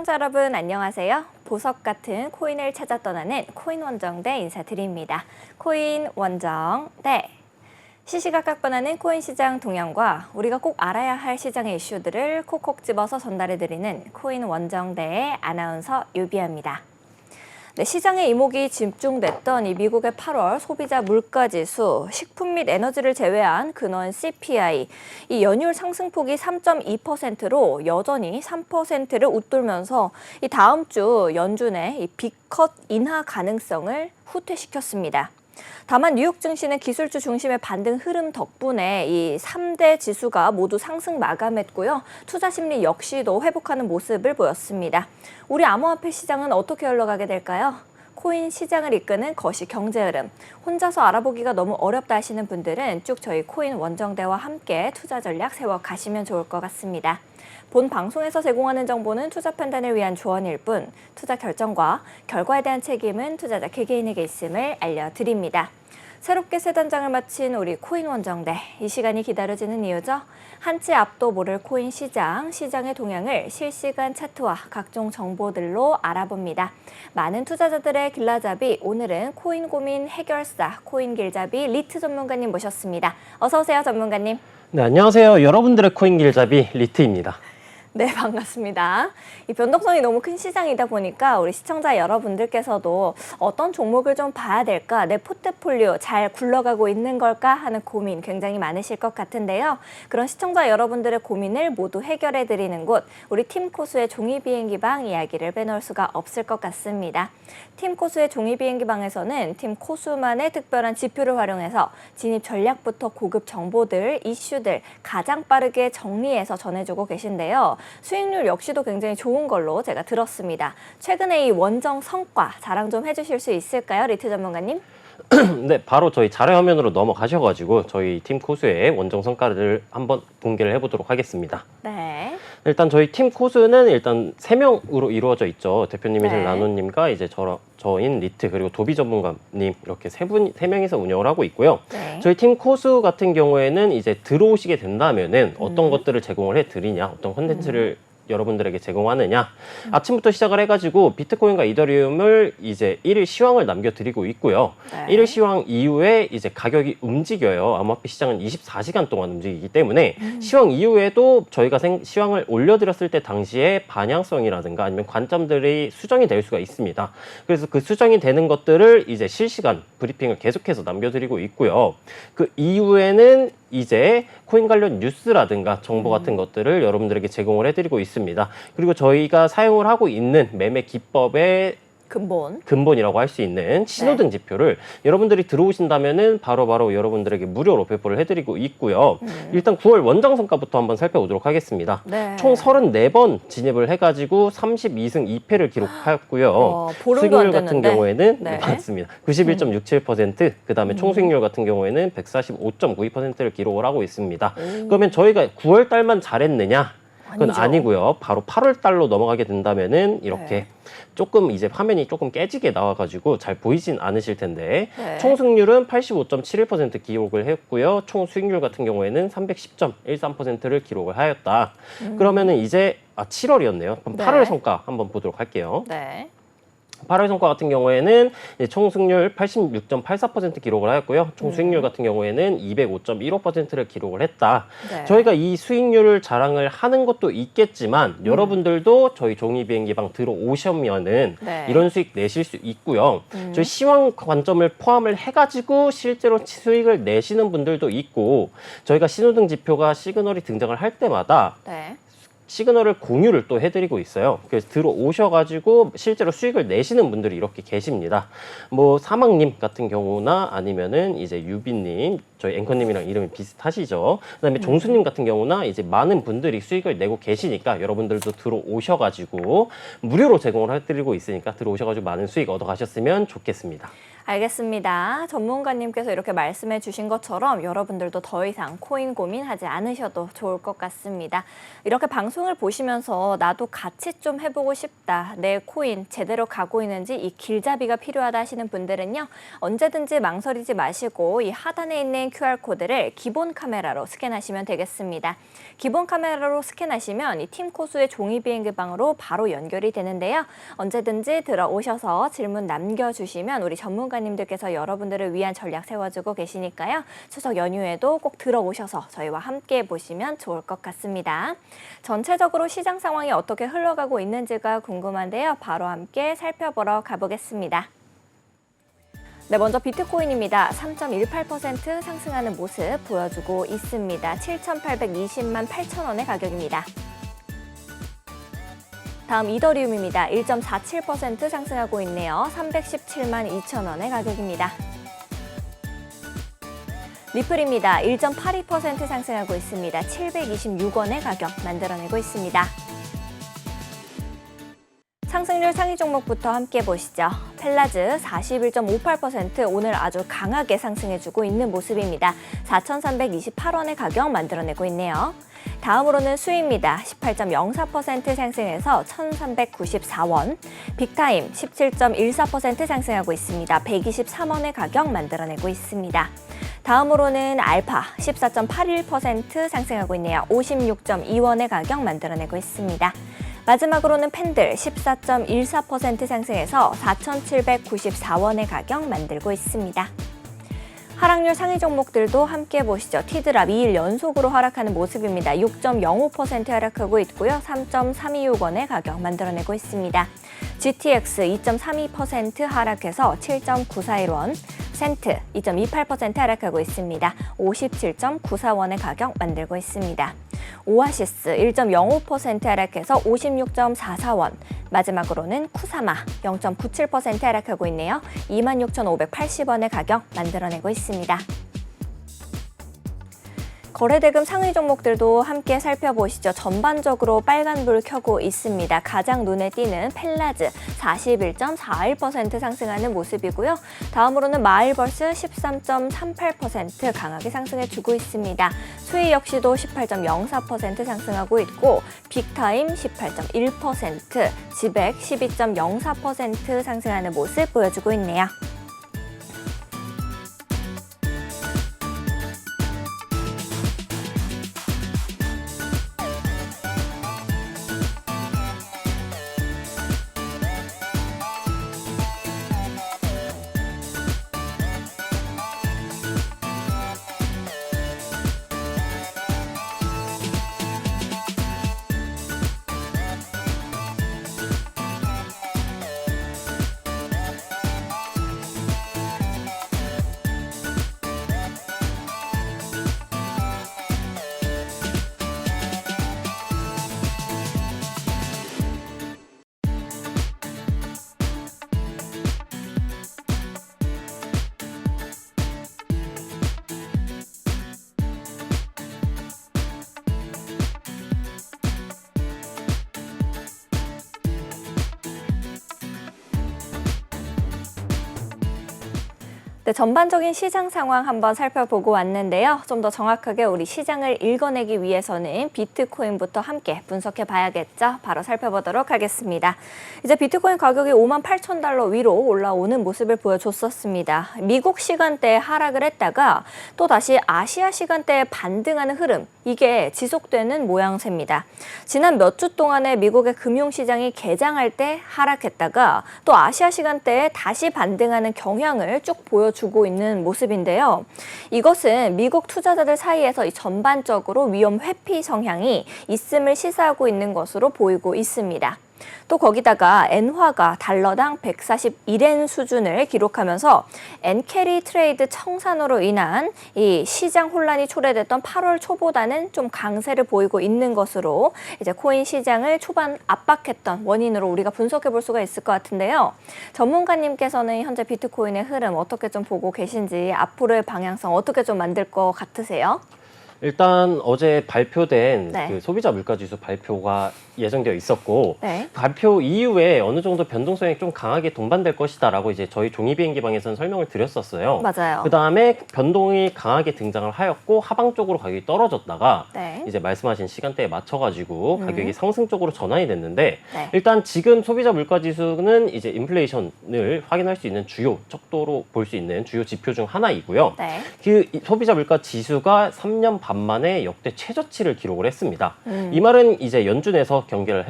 시청자 여러분 안녕하세요. 보석 같은 코인을 찾아 떠나는 코인 원정대 인사드립니다. 코인 원정대. 시시각각 변하는 코인 시장 동향과 우리가 꼭 알아야 할 시장의 이슈들을 콕콕 집어서 전달해드리는 코인 원정대의 아나운서 유비아입니다. 네, 시장의 이목이 집중됐던 이 미국의 8월 소비자 물가지수, 식품 및 에너지를 제외한 근원 CPI, 이 연이율 상승폭이 3.2%로 여전히 3%를 웃돌면서 이 다음 주 연준의 이 빅컷 인하 가능성을 후퇴시켰습니다. 다만 뉴욕 증시는 기술주 중심의 반등 흐름 덕분에 이 3대 지수가 모두 상승 마감했고요. 투자 심리 역시도 회복하는 모습을 보였습니다. 우리 암호화폐 시장은 어떻게 흘러가게 될까요? 코인 시장을 이끄는 거시 경제 흐름. 혼자서 알아보기가 너무 어렵다 하시는 분들은 쭉 저희 코인 원정대와 함께 투자 전략 세워 가시면 좋을 것 같습니다. 본 방송에서 제공하는 정보는 투자 판단을 위한 조언일 뿐, 투자 결정과 결과에 대한 책임은 투자자 개개인에게 있음을 알려드립니다. 새롭게 새 단장을 마친 우리 코인 원정대, 이 시간이 기다려지는 이유죠. 한치 앞도 모를 코인 시장, 시장의 동향을 실시간 차트와 각종 정보들로 알아봅니다. 많은 투자자들의 길라잡이, 오늘은 코인 고민 해결사, 코인 길잡이 리트 전문가님 모셨습니다. 어서 오세요, 전문가님. 네, 안녕하세요. 여러분들의 코인 길잡이 리트입니다. 네, 반갑습니다. 이 변동성이 너무 큰 시장이다 보니까 우리 시청자 여러분들께서도 어떤 종목을 좀 봐야 될까, 내 포트폴리오 잘 굴러가고 있는 걸까 하는 고민 굉장히 많으실 것 같은데요. 그런 시청자 여러분들의 고민을 모두 해결해드리는 곳, 우리 팀코스의 종이비행기방 이야기를 빼놓을 수가 없을 것 같습니다. 팀코스의 종이비행기방에서는 팀코스만의 특별한 지표를 활용해서 진입 전략부터 고급 정보들, 이슈들 가장 빠르게 정리해서 전해주고 계신데요. 수익률 역시도 굉장히 좋은 걸로 제가 들었습니다. 최근에 이 원정 성과 자랑 좀 해주실 수 있을까요, 리트 전문가님? 네, 바로 저희 자료 화면으로 넘어가셔가지고 저희 팀 코스의 원정 성과를 한번 공개를 해보도록 하겠습니다. 네. 일단 저희 팀 코스는 일단 3명으로 이루어져 있죠. 대표님이신 네. 라노님과 이제 저인 리트 그리고 도비 전문가님 이렇게 세 명이서 운영을 하고 있고요. 네. 저희 팀 코스 같은 경우에는 이제 들어오시게 된다면은 어떤 것들을 제공을 해드리냐, 어떤 콘텐츠를 여러분들에게 제공하느냐. 아침부터 시작을 해가지고 비트코인과 이더리움을 이제 1일 시황을 남겨드리고 있고요. 네. 1일 시황 이후에 이제 가격이 움직여요. 암호화폐 시장은 24시간 동안 움직이기 때문에 시황 이후에도 저희가 시황을 올려드렸을 때 당시에 반향성이라든가 아니면 관점들이 수정이 될 수가 있습니다. 그래서 그 수정이 되는 것들을 이제 실시간 브리핑을 계속해서 남겨드리고 있고요. 그 이후에는 이제 코인 관련 뉴스라든가 정보 같은 것들을 여러분들에게 제공을 해드리고 있습니다. 그리고 저희가 사용을 하고 있는 매매 기법의 근본이라고 할 수 있는 신호등 지표를 여러분들이 들어오신다면은 바로바로 여러분들에게 무료로 배포를 해드리고 있고요. 일단 9월 원정 성과부터 한번 살펴보도록 하겠습니다. 네. 총 34번 진입을 해가지고 32승 2패를 기록하였고요. 수익률 같은 경우에는 네. 맞습니다. 91.67%, 그 다음에 총 수익률 같은 경우에는 145.92%를 기록을 하고 있습니다. 그러면 저희가 9월 달만 잘했느냐? 그건 아니고요. 바로 8월 달로 넘어가게 된다면은 이렇게 조금 이제 화면이 조금 깨지게 나와가지고 잘 보이진 않으실 텐데 총 승률은 85.71% 기록을 했고요. 총 수익률 같은 경우에는 310.13%를 기록을 하였다. 그러면은 이제 7월이었네요. 그럼 8월 성과 한번 보도록 할게요. 네. 8월 성과 같은 경우에는 총 승률 86.84% 기록을 하였고요. 총 수익률 같은 경우에는 205.15%를 기록을 했다. 네. 저희가 이 수익률을 자랑을 하는 것도 있겠지만 여러분들도 저희 종이비행기방 들어오시면은 이런 수익 내실 수 있고요. 저희 시황 관점을 포함을 해가지고 실제로 수익을 내시는 분들도 있고, 저희가 신호등 지표가 시그널이 등장을 할 때마다 시그널을 공유를 또 해드리고 있어요. 그래서 들어오셔가지고 실제로 수익을 내시는 분들이 이렇게 계십니다. 뭐 사막님 같은 경우나 아니면은 이제 유빈님, 저희 앵커님이랑 이름이 비슷하시죠. 그다음에 종수님 같은 경우나 이제 많은 분들이 수익을 내고 계시니까 여러분들도 들어오셔가지고 무료로 제공을 해드리고 있으니까 들어오셔가지고 많은 수익 얻어가셨으면 좋겠습니다. 알겠습니다. 전문가님께서 이렇게 말씀해 주신 것처럼 여러분들도 더 이상 코인 고민하지 않으셔도 좋을 것 같습니다. 이렇게 방송을 보시면서 나도 같이 좀 해보고 싶다, 내 코인 제대로 가고 있는지 이 길잡이가 필요하다 하시는 분들은요, 언제든지 망설이지 마시고 이 하단에 있는 있는 QR코드를 기본 카메라로 스캔하시면 되겠습니다. 기본 카메라로 스캔하시면 이 팀코스의 종이비행기방으로 바로 연결이 되는데요. 언제든지 들어오셔서 질문 남겨주시면 우리 전문가님들께서 여러분들을 위한 전략 세워주고 계시니까요. 추석 연휴에도 꼭 들어오셔서 저희와 함께 보시면 좋을 것 같습니다. 전체적으로 시장 상황이 어떻게 흘러가고 있는지가 궁금한데요. 바로 함께 살펴보러 가보겠습니다. 네, 먼저 비트코인입니다. 3.18% 상승하는 모습 보여주고 있습니다. 7,820만 8천 원의 가격입니다. 다음 이더리움입니다. 1.47% 상승하고 있네요. 317만 2천 원의 가격입니다. 리플입니다. 1.82% 상승하고 있습니다. 726원의 가격 만들어내고 있습니다. 상승률 상위 종목부터 함께 보시죠. 펠라즈 41.58% 오늘 아주 강하게 상승해주고 있는 모습입니다. 4,328원의 가격 만들어내고 있네요. 다음으로는 수입니다. 18.04% 상승해서 1,394원. 빅타임 17.14% 상승하고 있습니다. 123원의 가격 만들어내고 있습니다. 다음으로는 알파 14.81% 상승하고 있네요. 56.2원의 가격 만들어내고 있습니다. 마지막으로는 팬들 14.14% 상승해서 4,794원의 가격 만들고 있습니다. 하락률 상위 종목들도 함께 보시죠. 티드랍 2일 연속으로 하락하는 모습입니다. 6.05% 하락하고 있고요. 3.326원의 가격 만들어내고 있습니다. GTX 2.32% 하락해서 7.941원, 센트 2.28% 하락하고 있습니다. 57.94원의 가격 만들고 있습니다. 오아시스 1.05% 하락해서 56.44원, 마지막으로는 쿠사마 0.97% 하락하고 있네요. 26,580원의 가격 만들어내고 있습니다. 거래대금 상위 종목들도 함께 살펴보시죠. 전반적으로 빨간불 켜고 있습니다. 가장 눈에 띄는 펠라즈 41.41% 상승하는 모습이고요. 다음으로는 마일버스 13.38% 강하게 상승해주고 있습니다. 수희 역시도 18.04% 상승하고 있고 빅타임 18.1%, 지백 12.04% 상승하는 모습 보여주고 있네요. 네, 전반적인 시장 상황 한번 살펴보고 왔는데요. 좀 더 정확하게 우리 시장을 읽어내기 위해서는 비트코인부터 함께 분석해 봐야겠죠. 바로 살펴보도록 하겠습니다. 이제 비트코인 가격이 58,000달러 위로 올라오는 모습을 보여줬었습니다. 미국 시간대에 하락을 했다가 또 다시 아시아 시간대에 반등하는 흐름, 이게 지속되는 모양새입니다. 지난 몇 주 동안에 미국의 금융시장이 개장할 때 하락했다가 또 아시아 시간대에 다시 반등하는 경향을 쭉 보여주고 있는 모습인데요. 이것은 미국 투자자들 사이에서 이 전반적으로 위험 회피 성향이 있음을 시사하고 있는 것으로 보이고 있습니다. 또 거기다가 엔화가 달러당 141엔 수준을 기록하면서 엔캐리 트레이드 청산으로 인한 이 시장 혼란이 초래됐던 8월 초보다는 좀 강세를 보이고 있는 것으로 이제 코인 시장을 초반 압박했던 원인으로 우리가 분석해 볼 수가 있을 것 같은데요. 전문가님께서는 현재 비트코인의 흐름 어떻게 좀 보고 계신지, 앞으로의 방향성 어떻게 좀 만들 것 같으세요? 일단 어제 발표된 네. 그 소비자 물가지수 발표가 예정되어 있었고 네. 발표 이후에 어느 정도 변동성이 좀 강하게 동반될 것이다라고 이제 저희 종이비행기방에서는 설명을 드렸었어요. 맞아요. 그 다음에 변동이 강하게 등장을 하였고 하방 쪽으로 가격이 떨어졌다가 네. 이제 말씀하신 시간대에 맞춰가지고 가격이 상승 쪽으로 전환이 됐는데 네. 일단 지금 소비자 물가지수는 이제 인플레이션을 확인할 수 있는 주요 척도로 볼 수 있는 주요 지표 중 하나이고요. 네. 그 소비자 물가 지수가 3년 반 만에 역대 최저치를 기록을 했습니다. 이 말은 이제 연준에서 경계를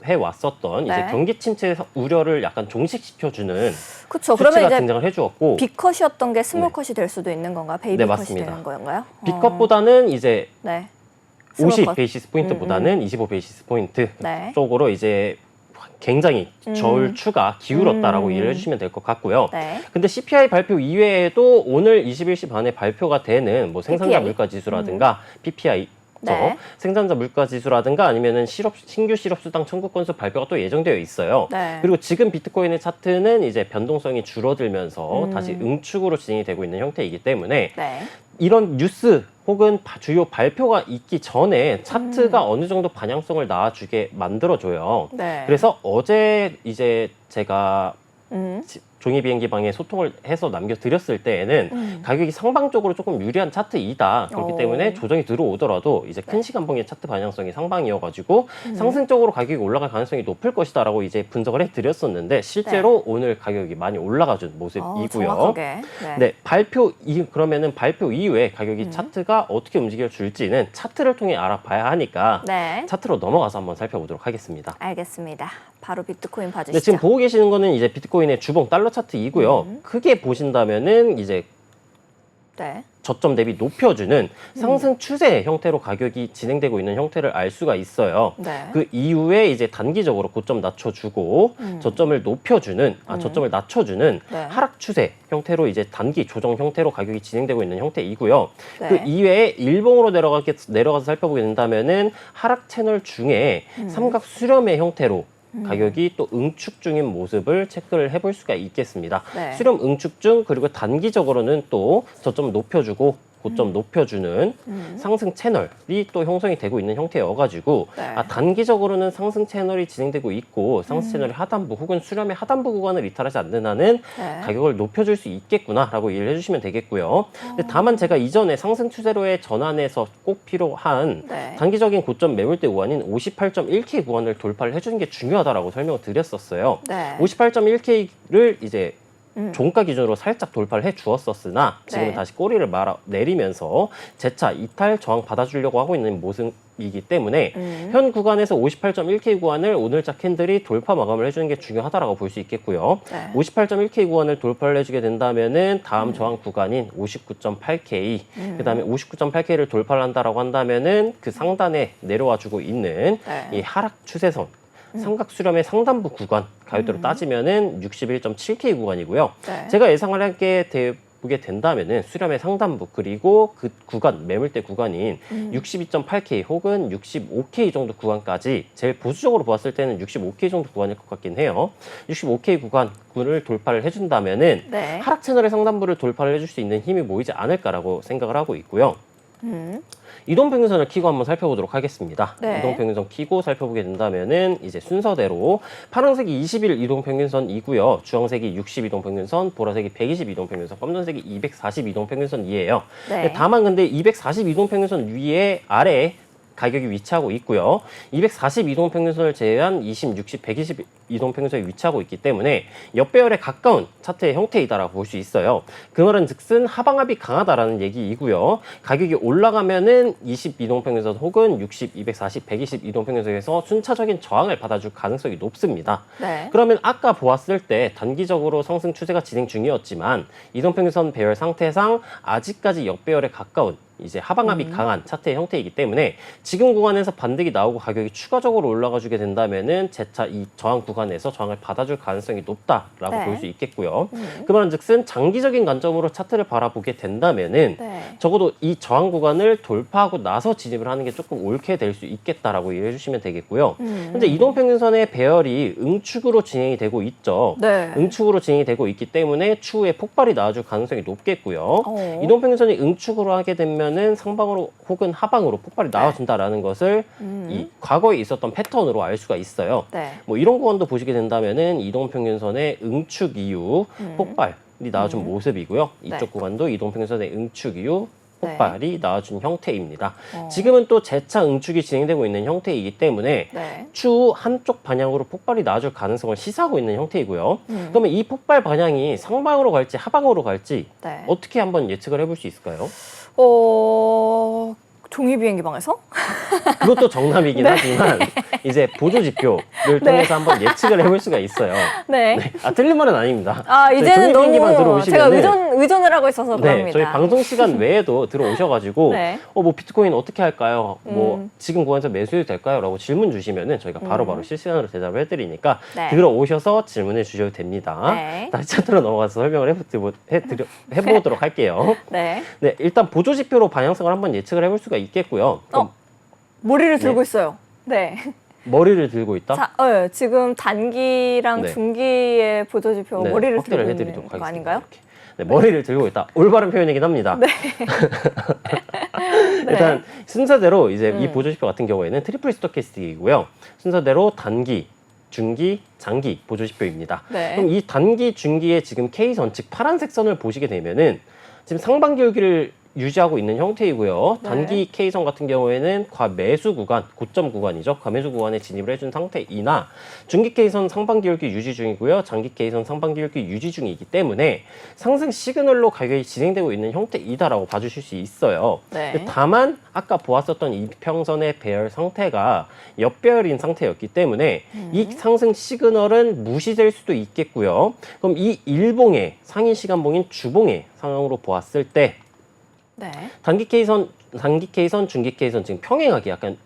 해왔었던 네. 이제 경기 침체 우려를 약간 종식시켜주는 그렇죠. 수치가 그러면 이제 등장을 해주었고 B컷이었던 게 스몰컷이 될 수도 있는 건가요? 베이비 네, 컷이 맞습니다. 되는 건가요? B컷보다는 이제 네. 50 스몰컷. 베이시스 포인트보다는 25 베이시스 포인트 네. 쪽으로 이제 굉장히 저울추가 기울었다라고 이해를 해주시면 될 것 같고요. 네. 근데 CPI 발표 이외에도 오늘 21시 반에 발표가 되는 뭐 생산자 PPI? 물가 지수라든가 PPI 네. 생산자 물가 지수라든가 아니면은 신규 실업 수당 청구 건수 발표가 또 예정되어 있어요. 네. 그리고 지금 비트코인의 차트는 이제 변동성이 줄어들면서 다시 응축으로 진행이 되고 있는 형태이기 때문에 네. 이런 뉴스 혹은 주요 발표가 있기 전에 차트가 어느 정도 반영성을 낳아주게 만들어줘요. 네. 그래서 어제 이제 제가 음. 종이비행기방에 소통을 해서 남겨드렸을 때에는 가격이 상방적으로 조금 유리한 차트이다. 그렇기 오. 때문에 조정이 들어오더라도 이제 큰 시간봉의 차트 반영성이 상방이어가지고 상승적으로 가격이 올라갈 가능성이 높을 것이다라고 이제 분석을 해드렸었는데 실제로 오늘 가격이 많이 올라가준 모습이고요. 정확하게. 네. 네, 그러면은 발표 이후에 가격이 차트가 어떻게 움직여 줄지는 차트를 통해 알아봐야 하니까 네. 차트로 넘어가서 한번 살펴보도록 하겠습니다. 알겠습니다. 바로 비트코인 봐주시죠. 네, 지금 보고 계시는 거는 이제 비트코인의 주봉 달러 차트이고요. 크게 보신다면은 이제 네. 저점 대비 높여주는 상승 추세 형태로 가격이 진행되고 있는 형태를 알 수가 있어요. 네. 그 이후에 이제 단기적으로 고점 낮춰주고 저점을 높여주는, 저점을 낮춰주는 네. 하락 추세 형태로 이제 단기 조정 형태로 가격이 진행되고 있는 형태이고요. 네. 그 이외에 일봉으로 내려가서 살펴보게 된다면은 하락 채널 중에 삼각 수렴의 형태로 가격이 또 응축 중인 모습을 체크를 해볼 수가 있겠습니다. 네. 수렴 응축 중 그리고 단기적으로는 또 저점을 높여주고 고점 높여주는 상승 채널이 또 형성이 되고 있는 형태여가지고 네. 단기적으로는 상승 채널이 진행되고 있고 상승 채널의 하단부 혹은 수렴의 하단부 구간을 이탈하지 않는 한은 네. 가격을 높여줄 수 있겠구나라고 이해를 해주시면 되겠고요. 근데 다만 제가 이전에 상승 추세로의 전환에서 꼭 필요한 네. 단기적인 고점 매물대 구간인 58.1K 구간을 돌파를 해주는 게 중요하다라고 설명을 드렸었어요. 네. 58.1K를 이제 종가 기준으로 살짝 돌파를 해 주었었으나 지금은 네. 다시 꼬리를 내리면서 재차 이탈 저항 받아주려고 하고 있는 모습이기 때문에 현 구간에서 58.1K 구간을 오늘자 캔들이 돌파 마감을 해주는 게 중요하다라고 볼 수 있겠고요. 네. 58.1K 구간을 돌파를 해주게 된다면은 다음 저항 구간인 59.8K 그다음에 59.8K를 돌파를 한다라고 한다면은 그 상단에 내려와 주고 있는 네. 이 하락 추세선 삼각 수렴의 상단부 구간 가격대로 따지면은 61.7K 구간이고요. 네. 제가 예상을 하게 보게 된다면은 수렴의 상단부 그리고 그 구간 매물대 구간인 62.8K 혹은 65K 정도 구간까지 제일 보수적으로 보았을 때는 65K 정도 구간일 것 같긴 해요. 65K 구간을 돌파를 해준다면은 네. 하락 채널의 상단부를 돌파를 해줄 수 있는 힘이 모이지 않을까라고 생각을 하고 있고요. 이동평균선을 켜고 한번 살펴보도록 하겠습니다. 네. 이동평균선 켜고 살펴보게 된다면은 이제 순서대로 파란색이 20일 이동평균선이고요. 주황색이 60 이동평균선, 보라색이 120 이동평균선, 검정색이 240 이동평균선이에요. 네. 다만 근데 240 이동평균선 위에 아래에 가격이 위치하고 있고요. 240 이동평균선을 제외한 20, 60, 120 이동평균선이 위치하고 있기 때문에 역배열에 가까운 차트의 형태이다라고 볼 수 있어요. 그 말은 즉슨 하방압이 강하다라는 얘기이고요. 가격이 올라가면은 20 이동평균선 혹은 60, 240, 120 이동평균선에서 순차적인 저항을 받아줄 가능성이 높습니다. 네. 그러면 아까 보았을 때 단기적으로 상승 추세가 진행 중이었지만 이동평균선 배열 상태상 아직까지 역배열에 가까운 이제 하방압이 강한 차트의 형태이기 때문에 지금 구간에서 반등이 나오고 가격이 추가적으로 올라가 주게 된다면은 재차 이 저항 구간에서 저항을 받아줄 가능성이 높다라고 네. 볼 수 있겠고요. 그 말은즉슨 장기적인 관점으로 차트를 바라보게 된다면은 네. 적어도 이 저항 구간을 돌파하고 나서 진입을 하는 게 조금 옳게 될 수 있겠다라고 이해해 주시면 되겠고요. 현재 이동평균선의 배열이 응축으로 진행이 되고 있죠. 네. 응축으로 진행이 되고 있기 때문에 추후에 폭발이 나와줄 가능성이 높겠고요. 어. 이동평균선이 응축으로 하게 되면 나오면은 상방으로 혹은 하방으로 폭발이 나와준다라는 것을 이 과거에 있었던 패턴으로 알 수가 있어요. 네. 뭐 이런 구간도 보시게 된다면은 이동평균선의 응축 이후 폭발이 나와준 모습이고요. 이쪽 네. 구간도 이동평균선의 응축 이후 네. 폭발이 나와준 형태입니다. 지금은 또 재차 응축이 진행되고 있는 형태이기 때문에 네. 추후 한쪽 방향으로 폭발이 나와줄 가능성을 시사하고 있는 형태이고요. 그러면 이 폭발 방향이 상방으로 갈지 하방으로 갈지 네. 어떻게 한번 예측을 해볼 수 있을까요? 종이 비행기방에서? 그것도 정답이긴 하지만 이제 보조 지표를 통해서 한번 예측을 해볼 수가 있어요. 네. 틀린 말은 아닙니다. 이제는 너무 제가 들어오시면은 의존을 하고 있어서 그럽니다. 저희 방송 시간 외에도 들어오셔가지고 네. 뭐 비트코인 어떻게 할까요? 뭐 지금 구간에서 매수해도 될까요? 라고 질문 주시면은 저희가 바로바로 실시간으로 대답을 해드리니까 네. 들어오셔서 질문해 주셔도 됩니다. 네. 다시 차트로 넘어가서 설명을 해보도록 할게요. 네. 네, 일단 보조 지표로 방향성을 한번 예측을 해볼 수가 있겠고요. 그럼 머리를 들고 있어요. 네. 머리를 들고 있다? 자, 지금 단기랑 네. 중기의 보조지표 머리를 확대를 들고 해드리도록 있는 거 하겠습니다. 아닌가요? 이렇게. 네, 머리를 들고 있다. 올바른 표현이긴 합니다. 네. 일단 순서대로 이제 이 보조지표 같은 경우에는 트리플 스토캐스틱이고요. 순서대로 단기, 중기, 장기 보조지표입니다. 네. 그럼 이 단기, 중기의 지금 K선, 즉 파란색 선을 보시게 되면은 지금 상반기 여기를 유지하고 있는 형태이고요. 네. 단기 K선 같은 경우에는 과매수 구간, 고점 구간이죠. 과매수 구간에 진입을 해준 상태이나 중기 K선 상반기 열기 유지 중이고요. 장기 K선 상반기 열기 유지 중이기 때문에 상승 시그널로 가격이 진행되고 있는 형태이다라고 봐주실 수 있어요. 네. 근데 다만 아까 보았었던 이평선의 배열 상태가 역배열인 상태였기 때문에 이 상승 시그널은 무시될 수도 있겠고요. 그럼 이 일봉의 상위 시간봉인 주봉의 상황으로 보았을 때 네. 단기 K선, 중기 K선 지금 평행하게 약간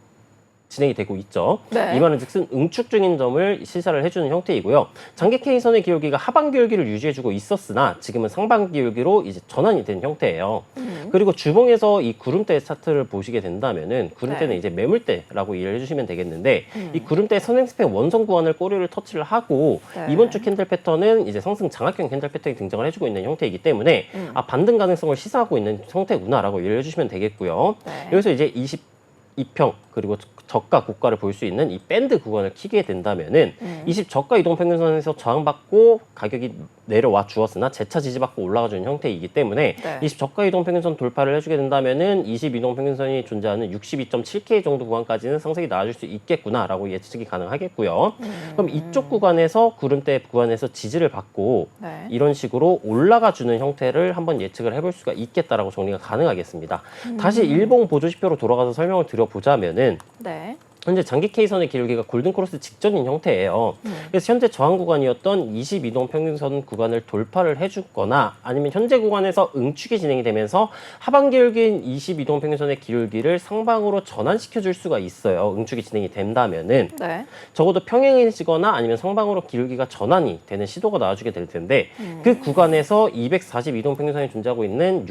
진행이 되고 있죠. 네. 이 말은 즉슨 응축 중인 점을 시사를 해주는 형태이고요. 장기 K선의 기울기가 하반기 열기를 유지해주고 있었으나 지금은 상반기 열기로 이제 전환이 된 형태예요. 그리고 주봉에서 이 구름대 차트를 보시게 된다면은 구름대는 네. 이제 매물대라고 이해를 해주시면 되겠는데 이 구름대 선행스펙 원성 구간을 꼬리를 터치를 하고 네. 이번 주 캔들 패턴은 이제 상승 장악형 캔들 패턴이 등장을 해주고 있는 형태이기 때문에 반등 가능성을 시사하고 있는 형태구나라고 이해를 해주시면 되겠고요. 네. 여기서 이제 22평 그리고 저가 고가를 볼 수 있는 이 밴드 구간을 키게 된다면은 20 저가 이동평균선에서 저항받고 가격이 내려와 주었으나 재차 지지받고 올라가 주는 형태이기 때문에 네. 20 저가 이동평균선 돌파를 해주게 된다면은 20 이동평균선이 존재하는 62.7K 정도 구간까지는 상승이 나와줄 수 있겠구나라고 예측이 가능하겠고요. 그럼 이쪽 구간에서 구름대 구간에서 지지를 받고 네. 이런 식으로 올라가 주는 형태를 한번 예측을 해볼 수가 있겠다라고 정리가 가능하겠습니다. 다시 일봉 보조지표로 돌아가서 설명을 드려보자면은 네. 현재 장기 K선의 기울기가 골든크로스 직전인 형태예요. 그래서 현재 저항 구간이었던 22동 평균선 구간을 돌파를 해주거나 아니면 현재 구간에서 응축이 진행이 되면서 하반 기울기인 22동 평균선의 기울기를 상방으로 전환시켜 줄 수가 있어요. 응축이 진행이 된다면은 네. 적어도 평행해지거나 아니면 상방으로 기울기가 전환이 되는 시도가 나와주게 될 텐데 그 구간에서 242동 평균선이 존재하고 있는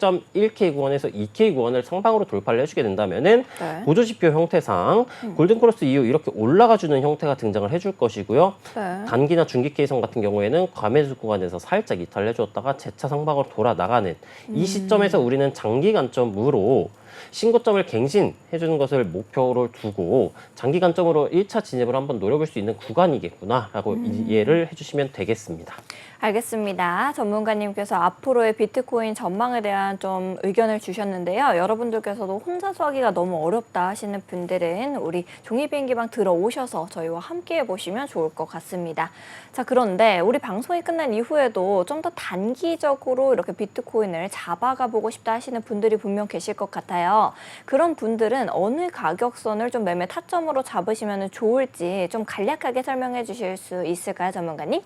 1K 구간에서 2K 구간을 상방으로 돌파를 해주게 된다면은 네. 보조지표 형태상 골든크로스 이후 이렇게 올라가주는 형태가 등장을 해줄 것이고요. 네. 단기나 중기 K선 같은 경우에는 과매수 구간에서 살짝 이탈을 해주었다가 재차 상방으로 돌아 나가는 이 시점에서 우리는 장기 관점으로 신고점을 갱신해주는 것을 목표로 두고 장기 관점으로 1차 진입을 한번 노려볼 수 있는 구간이겠구나라고 이해를 해주시면 되겠습니다. 알겠습니다. 전문가님께서 앞으로의 비트코인 전망에 대한 좀 의견을 주셨는데요. 여러분들께서도 혼자서 하기가 너무 어렵다 하시는 분들은 우리 종이비행기방 들어오셔서 저희와 함께 해보시면 좋을 것 같습니다. 자, 그런데 우리 방송이 끝난 이후에도 좀 더 단기적으로 이렇게 비트코인을 잡아가 보고 싶다 하시는 분들이 분명 계실 것 같아요. 그런 분들은 어느 가격선을 좀 매매 타점으로 잡으시면 좋을지 좀 간략하게 설명해 주실 수 있을까요, 전문가님?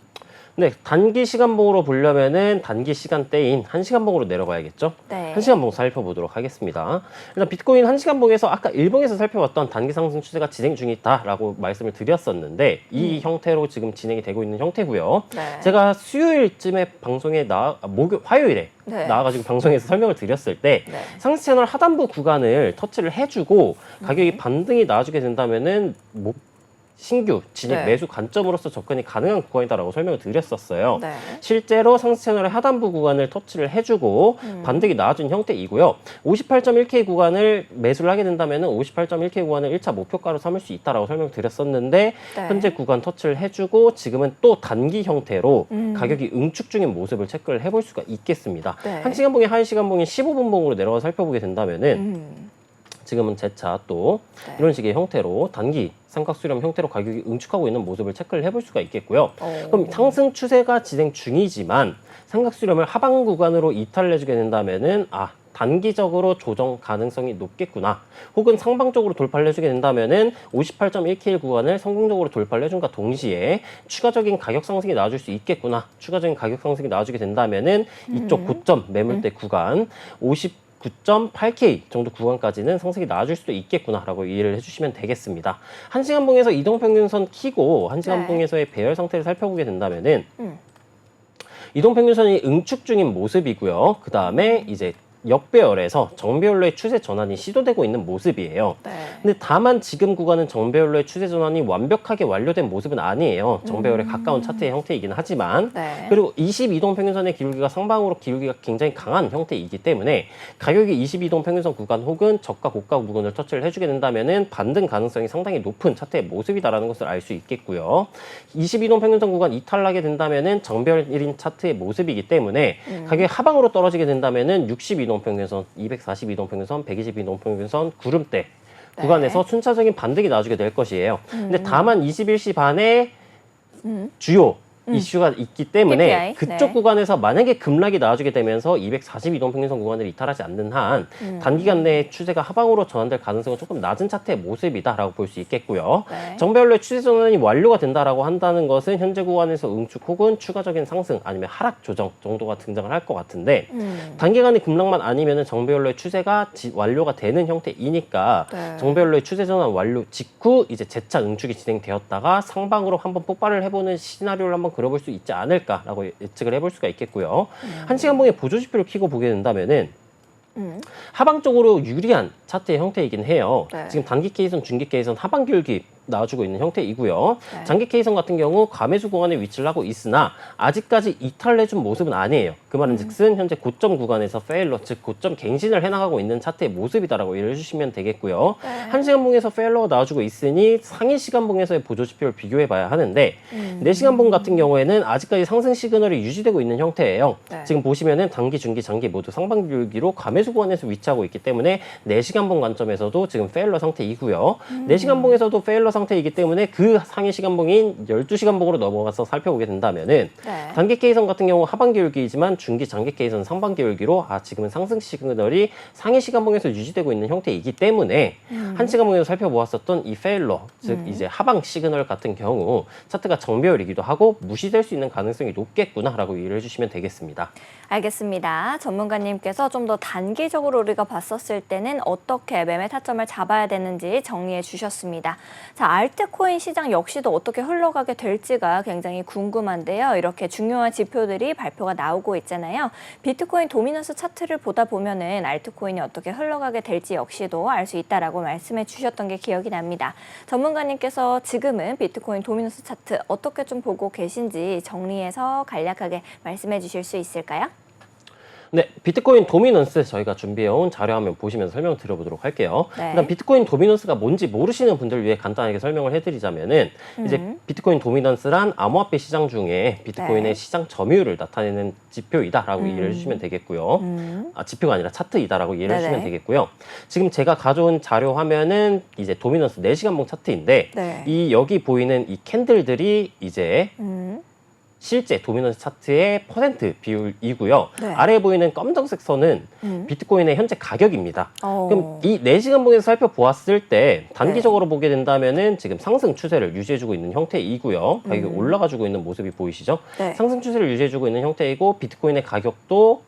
네, 단기 시간봉으로 보려면은 단기 시간대인 1시간봉으로 내려가야겠죠? 네. 1시간봉 살펴보도록 하겠습니다. 일단 비트코인 1시간봉에서 아까 일봉에서 살펴봤던 단기 상승 추세가 진행 중이다라고 말씀을 드렸었는데 이 형태로 지금 진행이 되고 있는 형태고요. 네. 제가 수요일쯤에 방송에 화요일에 네. 나와가지고 방송에서 설명을 드렸을 때 네. 상승 채널 하단부 구간을 터치를 해주고 가격이 반등이 나와주게 된다면은 신규 진입 네. 매수 관점으로서 접근이 가능한 구간이다라고 설명을 드렸었어요. 네. 실제로 상승 채널의 하단부 구간을 터치를 해주고 반등이 나와준 형태이고요. 58.1K 구간을 매수를 하게 된다면 58.1K 구간을 1차 목표가로 삼을 수 있다라고 설명드렸었는데 네. 현재 구간 터치를 해주고 지금은 또 단기 형태로 가격이 응축 중인 모습을 체크를 해볼 수가 있겠습니다. 네. 1시간봉이 1시간봉이 15분봉으로 내려가 살펴보게 된다면은 지금은 재차 또 네. 이런 식의 형태로 단기 삼각수렴 형태로 가격이 응축하고 있는 모습을 체크를 해볼 수가 있겠고요. 그럼 상승 추세가 진행 중이지만 삼각수렴을 하방 구간으로 이탈해주게 된다면은 단기적으로 조정 가능성이 높겠구나. 혹은 상방적으로 돌파를 해주게 된다면은 58.1K 구간을 성공적으로 돌파를 해준과 동시에 추가적인 가격 상승이 나와줄 수 있겠구나. 추가적인 가격 상승이 나와주게 된다면은 이쪽 고점 매물대 구간 9.8K 정도 구간까지는 상승이 나와줄 수도 있겠구나라고 이해를 해주시면 되겠습니다. 1시간봉에서 이동평균선 키고 1시간봉에서의 배열 상태를 살펴보게 된다면은 이동평균선이 응축 중인 모습이고요. 그 다음에 이제 역배열에서 정배열로의 추세 전환이 시도되고 있는 모습이에요. 네. 근데 다만 지금 구간은 정배열로의 추세 전환이 완벽하게 완료된 모습은 아니에요. 정배열에 가까운 차트의 형태이긴 하지만 네. 그리고 22동 평균선의 기울기가 상방으로 기울기가 굉장히 강한 형태이기 때문에 가격이 22동 평균선 구간 혹은 저가 고가 부근을 터치를 해주게 된다면은 반등 가능성이 상당히 높은 차트의 모습이다라는 것을 알 수 있겠고요. 22동 평균선 구간 이탈하게 된다면은 정배열인 차트의 모습이기 때문에 가격이 하방으로 떨어지게 된다면은 62동 평균선, 242동 평균선, 122동 평균선, 구름대 구간에서 순차적인 반등이 나와주게 될 것이에요. 근데 다만 21시 반에 주요 이슈가 있기 때문에 KPI. 그쪽 네. 구간에서 만약에 급락이 나와주게 되면서 242동 평균선 구간을 이탈하지 않는 한 단기간 내에 추세가 하방으로 전환될 가능성은 조금 낮은 차트의 모습이다라고 볼 수 있겠고요. 네. 정배열로의 추세 전환이 완료가 된다라고 한다는 것은 현재 구간에서 응축 혹은 추가적인 상승 아니면 하락 조정 정도가 등장을 할 것 같은데 단기간의 급락만 아니면은 정배열로의 추세가 완료가 되는 형태이니까 네. 정배열로의 추세 전환 완료 직후 이제 재차 응축이 진행되었다가 상방으로 한번 폭발을 해보는 시나리오를 한번 그려볼 수 있지 않을까라고 예측을 해볼 수가 있겠고요. 1시간봉의 보조지표를 켜고 보게 된다면은 하방 쪽으로 유리한 차트의 형태이긴 해요. 네. 지금 단기 K선, 중기 K선 하방 기울기 나와주고 있는 형태이고요. 네. 장기 K선 같은 경우 과매수 구간에 위치를 하고 있으나 아직까지 이탈해준 모습은 아니에요. 그 말은 즉슨 현재 고점 구간에서 페일러, 즉 고점 갱신을 해나가고 있는 차트의 모습이다라고 이해를 해주시면 되겠고요. 네. 1시간봉에서 페일러가 나와주고 있으니 상위 시간봉에서의 보조지표를 비교해봐야 하는데 4시간봉 같은 경우에는 아직까지 상승 시그널이 유지되고 있는 형태예요. 네. 지금 보시면은 단기, 중기, 장기 모두 상방 기울기로 과매수 구간에서 위치하고 있기 때문에 4시간봉 관점에서도 지금 페일러 상태이고요. 4시간봉에서도 페일러 상태이기 때문에 그 상위 시간봉인 12시간봉으로 넘어가서 살펴보게 된다면은 네. 단기 K선 같은 경우 하방 기울기이지만 중기, 장기 K선 상방 기울기로 지금은 상승 시그널이 상위 시간봉에서 유지되고 있는 형태이기 때문에 한 시간봉에서 살펴보았었던 이 페일러, 즉 이제 하방 시그널 같은 경우 차트가 정배열이기도 하고 무시될 수 있는 가능성이 높겠구나라고 이해를 해주시면 되겠습니다. 알겠습니다. 전문가님께서 좀 더 단기적으로 우리가 봤었을 때는 어떻게 매매 타점을 잡아야 되는지 정리해 주셨습니다. 자, 알트코인 시장 역시도 어떻게 흘러가게 될지가 굉장히 궁금한데요. 이렇게 중요한 지표들이 발표가 나오고 있잖아요. 비트코인 도미넌스 차트를 보다 보면은 알트코인이 어떻게 흘러가게 될지 역시도 알 수 있다라고 말씀해 주셨던 게 기억이 납니다. 전문가님께서 지금은 비트코인 도미넌스 차트 어떻게 좀 보고 계신지 정리해서 간략하게 말씀해 주실 수 있을까요? 네, 비트코인 도미넌스 저희가 준비해온 자료 화면 보시면서 설명 드려보도록 할게요. 네. 일단 비트코인 도미넌스가 뭔지 모르시는 분들 위해 간단하게 설명을 해드리자면은 이제 비트코인 도미넌스란 암호화폐 시장 중에 비트코인의 네. 시장 점유율을 나타내는 지표이다라고 이해를 해주시면 되겠고요. 지표가 아니라 차트이다라고 이해를 해주시면 네네. 되겠고요. 지금 제가 가져온 자료 화면은 이제 도미넌스 4시간봉 차트인데 네. 이 여기 보이는 이 캔들들이 이제 실제 도미넌스 차트의 퍼센트 비율이고요. 네. 아래에 보이는 검정색 선은 비트코인의 현재 가격입니다. 어. 그럼 이 4시간봉에서 살펴보았을 때 단기적으로 보게 된다면은 지금 상승 추세를 유지해주고 있는 형태이고요. 가격이 올라가주고 있는 모습이 보이시죠? 네. 상승 추세를 유지해주고 있는 형태이고 비트코인의 가격도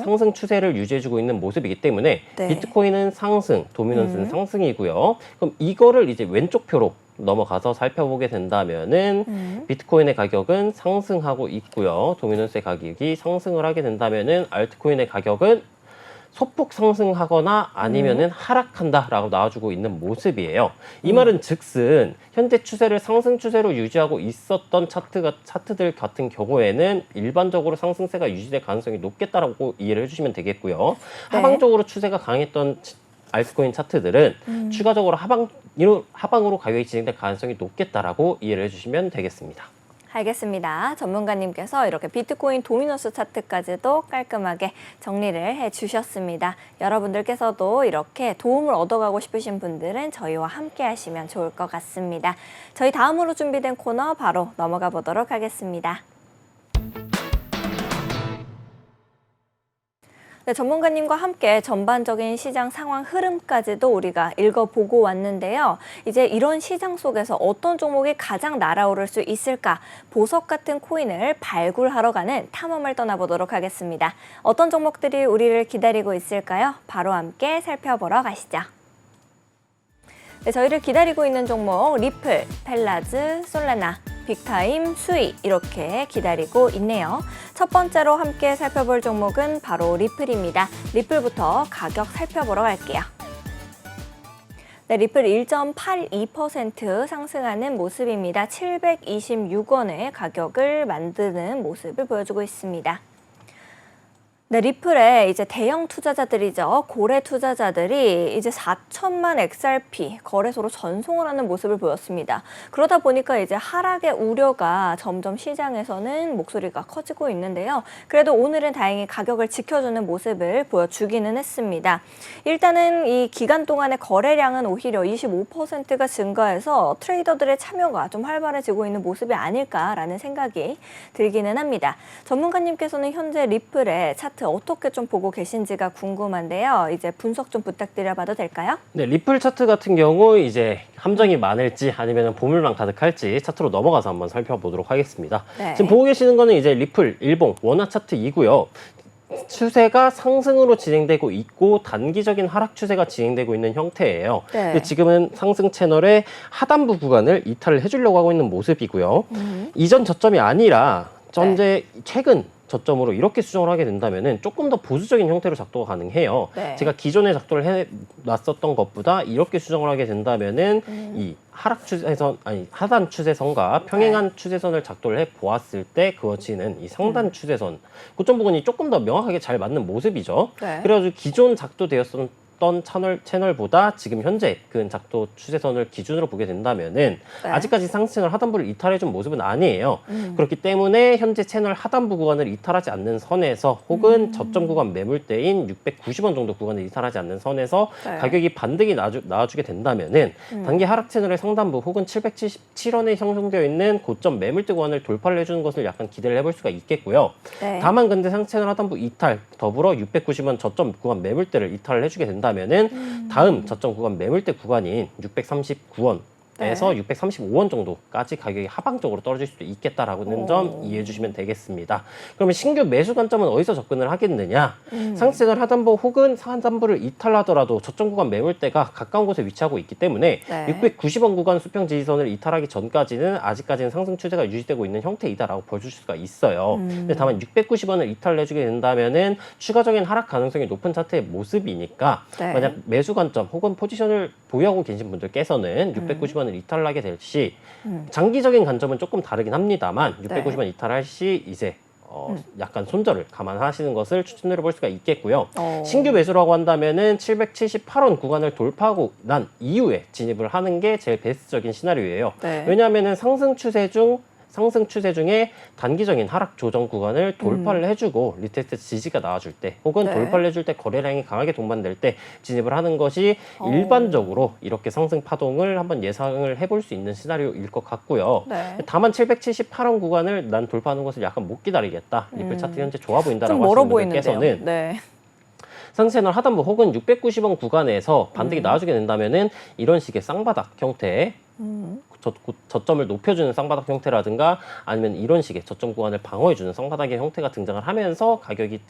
상승 추세를 유지해주고 있는 모습이기 때문에 네. 비트코인은 상승, 도미넌스는 상승이고요. 그럼 이거를 이제 왼쪽 표로 넘어가서 살펴보게 된다면은 비트코인의 가격은 상승하고 있고요. 도미넌스의 가격이 상승을 하게 된다면은 알트코인의 가격은 소폭 상승하거나 아니면은 하락한다라고 나와주고 있는 모습이에요. 이 말은 즉슨 현재 추세를 상승 추세로 유지하고 있었던 차트들 같은 경우에는 일반적으로 상승세가 유지될 가능성이 높겠다라고 이해를 해주시면 되겠고요. 네. 하방적으로 추세가 강했던 알트코인 차트들은 추가적으로 하방으로 가격이 진행될 가능성이 높겠다라고 이해를 해주시면 되겠습니다. 알겠습니다. 전문가님께서 이렇게 비트코인 도미노스 차트까지도 깔끔하게 정리를 해주셨습니다. 여러분들께서도 이렇게 도움을 얻어가고 싶으신 분들은 저희와 함께 하시면 좋을 것 같습니다. 저희 다음으로 준비된 코너 바로 넘어가 보도록 하겠습니다. 네, 전문가님과 함께 전반적인 시장 상황 흐름까지도 우리가 읽어보고 왔는데요. 이제 이런 시장 속에서 어떤 종목이 가장 날아오를 수 있을까? 보석 같은 코인을 발굴하러 가는 탐험을 떠나보도록 하겠습니다. 어떤 종목들이 우리를 기다리고 있을까요? 바로 함께 살펴보러 가시죠. 네, 저희를 기다리고 있는 종목 리플, 펠라즈, 솔라나, 빅타임, 수이 이렇게 기다리고 있네요. 첫 번째로 함께 살펴볼 종목은 바로 리플입니다. 리플부터 가격 살펴보러 갈게요. 네, 리플 1.82% 상승하는 모습입니다. 726원의 가격을 만드는 모습을 보여주고 있습니다. 네, 리플의 이제 대형 투자자들이죠. 고래 투자자들이 이제 4천만 XRP 거래소로 전송을 하는 모습을 보였습니다. 그러다 보니까 이제 하락의 우려가 점점 시장에서는 목소리가 커지고 있는데요. 그래도 오늘은 다행히 가격을 지켜주는 모습을 보여주기는 했습니다. 일단은 이 기간 동안의 거래량은 오히려 25%가 증가해서 트레이더들의 참여가 좀 활발해지고 있는 모습이 아닐까라는 생각이 들기는 합니다. 전문가님께서는 현재 리플의 차트 어떻게 좀 보고 계신지가 궁금한데요. 이제 분석 좀 부탁드려봐도 될까요? 네, 리플 차트 같은 경우 이제 함정이 많을지 아니면 보물만 가득할지 차트로 넘어가서 한번 살펴보도록 하겠습니다. 네. 지금 보고 계시는 거는 이제 리플 일봉 원화 차트이고요. 추세가 상승으로 진행되고 있고 단기적인 하락 추세가 진행되고 있는 형태예요. 네. 근데 지금은 상승 채널의 하단부 구간을 이탈을 해주려고 하고 있는 모습이고요. 이전 저점이 아니라 최근 저점으로 이렇게 수정을 하게 된다면은 조금 더 보수적인 형태로 작도가 가능해요. 네. 제가 기존에 작도를 해놨었던 것보다 이렇게 수정을 하게 된다면은 이 하락 추세선 하단 추세선과 평행한 추세선을 작도를 해 보았을 때 그어지는 이 상단 추세선 고점 부분이 조금 더 명확하게 잘 맞는 모습이죠. 네. 그래가지고 기존 작도되었던 채널보다 지금 현재 그 작도 추세선을 기준으로 보게 된다면은 네. 아직까지 상승을 하단부를 이탈해준 모습은 아니에요. 그렇기 때문에 현재 채널 하단부 구간을 이탈하지 않는 선에서 혹은 저점 구간 매물대인 690원 정도 구간을 이탈하지 않는 선에서 네. 가격이 반등이 나와주게 된다면은 단기 하락 채널의 상단부 혹은 777원에 형성되어 있는 고점 매물대 구간을 돌파를 해주는 것을 약간 기대를 해볼 수가 있겠고요. 네. 다만 근데 상채널 하단부 이탈 더불어 690원 저점 구간 매물대를 이탈을 해주게 된다면은 다음 저점 구간 매물대 구간인 639원 에서 635원 정도까지 가격이 하방적으로 떨어질 수도 있겠다라는 점 이해해 주시면 되겠습니다. 그러면 신규 매수 관점은 어디서 접근을 하겠느냐? 상승을 하단부 혹은 하단부를 이탈하더라도 저점 구간 매물대가 가까운 곳에 위치하고 있기 때문에 네. 690원 구간 수평 지지선을 이탈하기 전까지는 아직까지는 상승 추세가 유지되고 있는 형태이다라고 보여줄 수가 있어요. 근데 다만 690원을 이탈해주게 된다면은 추가적인 하락 가능성이 높은 차트의 모습이니까 네. 만약 매수 관점 혹은 포지션을 보유하고 계신 분들께서는 690원을 이탈하게 될 시 장기적인 관점은 조금 다르긴 합니다만 690원 이탈할 시 이제 약간 손절을 감안하시는 것을 추천해 볼 수가 있겠고요. 신규 매수라고 한다면은 778원 구간을 돌파하고 난 이후에 진입을 하는 게 제일 베스트적인 시나리오예요. 네. 왜냐하면은 상승 추세 중에 단기적인 하락 조정 구간을 돌파를 해주고 리테스트 지지가 나와줄 때 혹은 네. 돌파를 해줄 때 거래량이 강하게 동반될 때 진입을 하는 것이 일반적으로 이렇게 상승 파동을 한번 예상을 해볼 수 있는 시나리오일 것 같고요. 네. 다만 778원 구간을 난 돌파하는 것을 약간 못 기다리겠다. 리플 차트 현재 좋아 좀 보인다라고 멀어 하시는 보이는데요. 분들께서는 네. 상승 하단부 혹은 690원 구간에서 반등이 나와주게 된다면은 이런 식의 쌍바닥 형태의 저점을 높여주는 쌍바닥 형태라든가 아니면 이런 식의 저점 구간을 방어해주는 쌍바닥의 형태가 등장을 하면서 가격이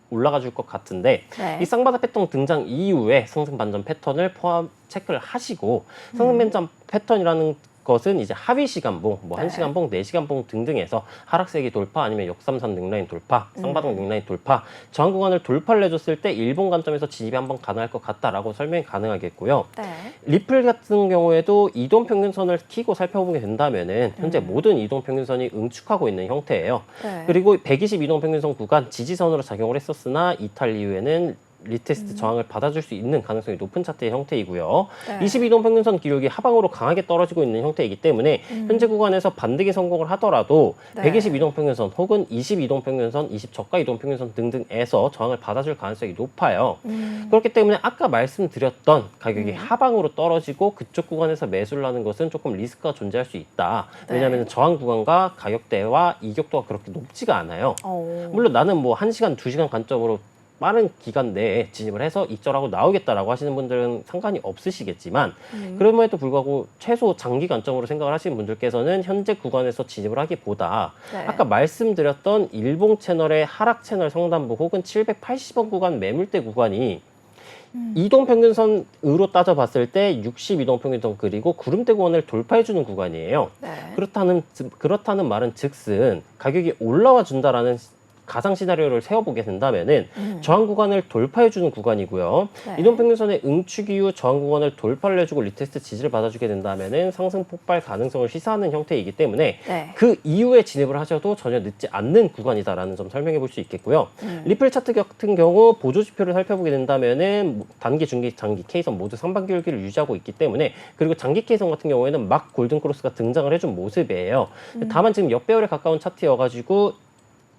올라가 줄 것 같은데 네. 이 쌍바닥 패턴 등장 이후에 상승 반전 패턴을 포함 체크를 하시고 상승 반전 패턴이라는 것은 이제 하위 시간봉, 뭐 1시간봉, 4시간봉 등등에서 하락세기 돌파 아니면 역삼산 넥라인 돌파, 쌍바닥 넥라인 돌파, 저항 구간을 돌파를 해줬을 때 일본 관점에서 진입이 한번 가능할 것 같다라고 설명이 가능하겠고요. 네. 리플 같은 경우에도 이동평균선을 키고 살펴보게 된다면은 현재 모든 이동평균선이 응축하고 있는 형태예요. 네. 그리고 120 이동평균선 구간 지지선으로 작용을 했었으나 이탈 이후에는 리테스트 저항을 받아줄 수 있는 가능성이 높은 차트의 형태이고요. 네. 22동 평균선 기록이 하방으로 강하게 떨어지고 있는 형태이기 때문에 현재 구간에서 반등이 성공을 하더라도 네. 122동 평균선 혹은 22동 평균선, 20저가 이동 평균선 등등에서 저항을 받아줄 가능성이 높아요. 그렇기 때문에 아까 말씀드렸던 가격이 하방으로 떨어지고 그쪽 구간에서 매수를 하는 것은 조금 리스크가 존재할 수 있다. 왜냐하면 저항 구간과 가격대와 이격도가 그렇게 높지가 않아요. 물론 나는 뭐 1시간, 2시간 관점으로 빠른 기간 내에 진입을 해서 익절하고 나오겠다라고 하시는 분들은 상관이 없으시겠지만 그럼에도 불구하고 최소 장기 관점으로 생각을 하시는 분들께서는 현재 구간에서 진입을 하기보다 아까 말씀드렸던 일봉 채널의 하락 채널 상단부 혹은 780원 구간 매물대 구간이 이동평균선으로 따져봤을 때 62동평균선 그리고 구름대 구간을 돌파해주는 구간이에요. 네. 그렇다는 말은 즉슨 가격이 올라와 준다라는 가상 시나리오를 세워보게 된다면은 저항 구간을 돌파해주는 구간이고요. 네. 이동평균선의 응축 이후 저항 구간을 돌파를 해주고 리테스트 지지를 받아주게 된다면은 상승 폭발 가능성을 시사하는 형태이기 때문에 그 이후에 진입을 하셔도 전혀 늦지 않는 구간이다라는 점 설명해 볼 수 있겠고요. 리플 차트 같은 경우 보조 지표를 살펴보게 된다면은 단기, 중기, 장기 K선 모두 상반기 일기를 유지하고 있기 때문에 그리고 장기 K선 같은 경우에는 막 골든 크로스가 등장을 해준 모습이에요. 다만 지금 역배열에 가까운 차트여가지고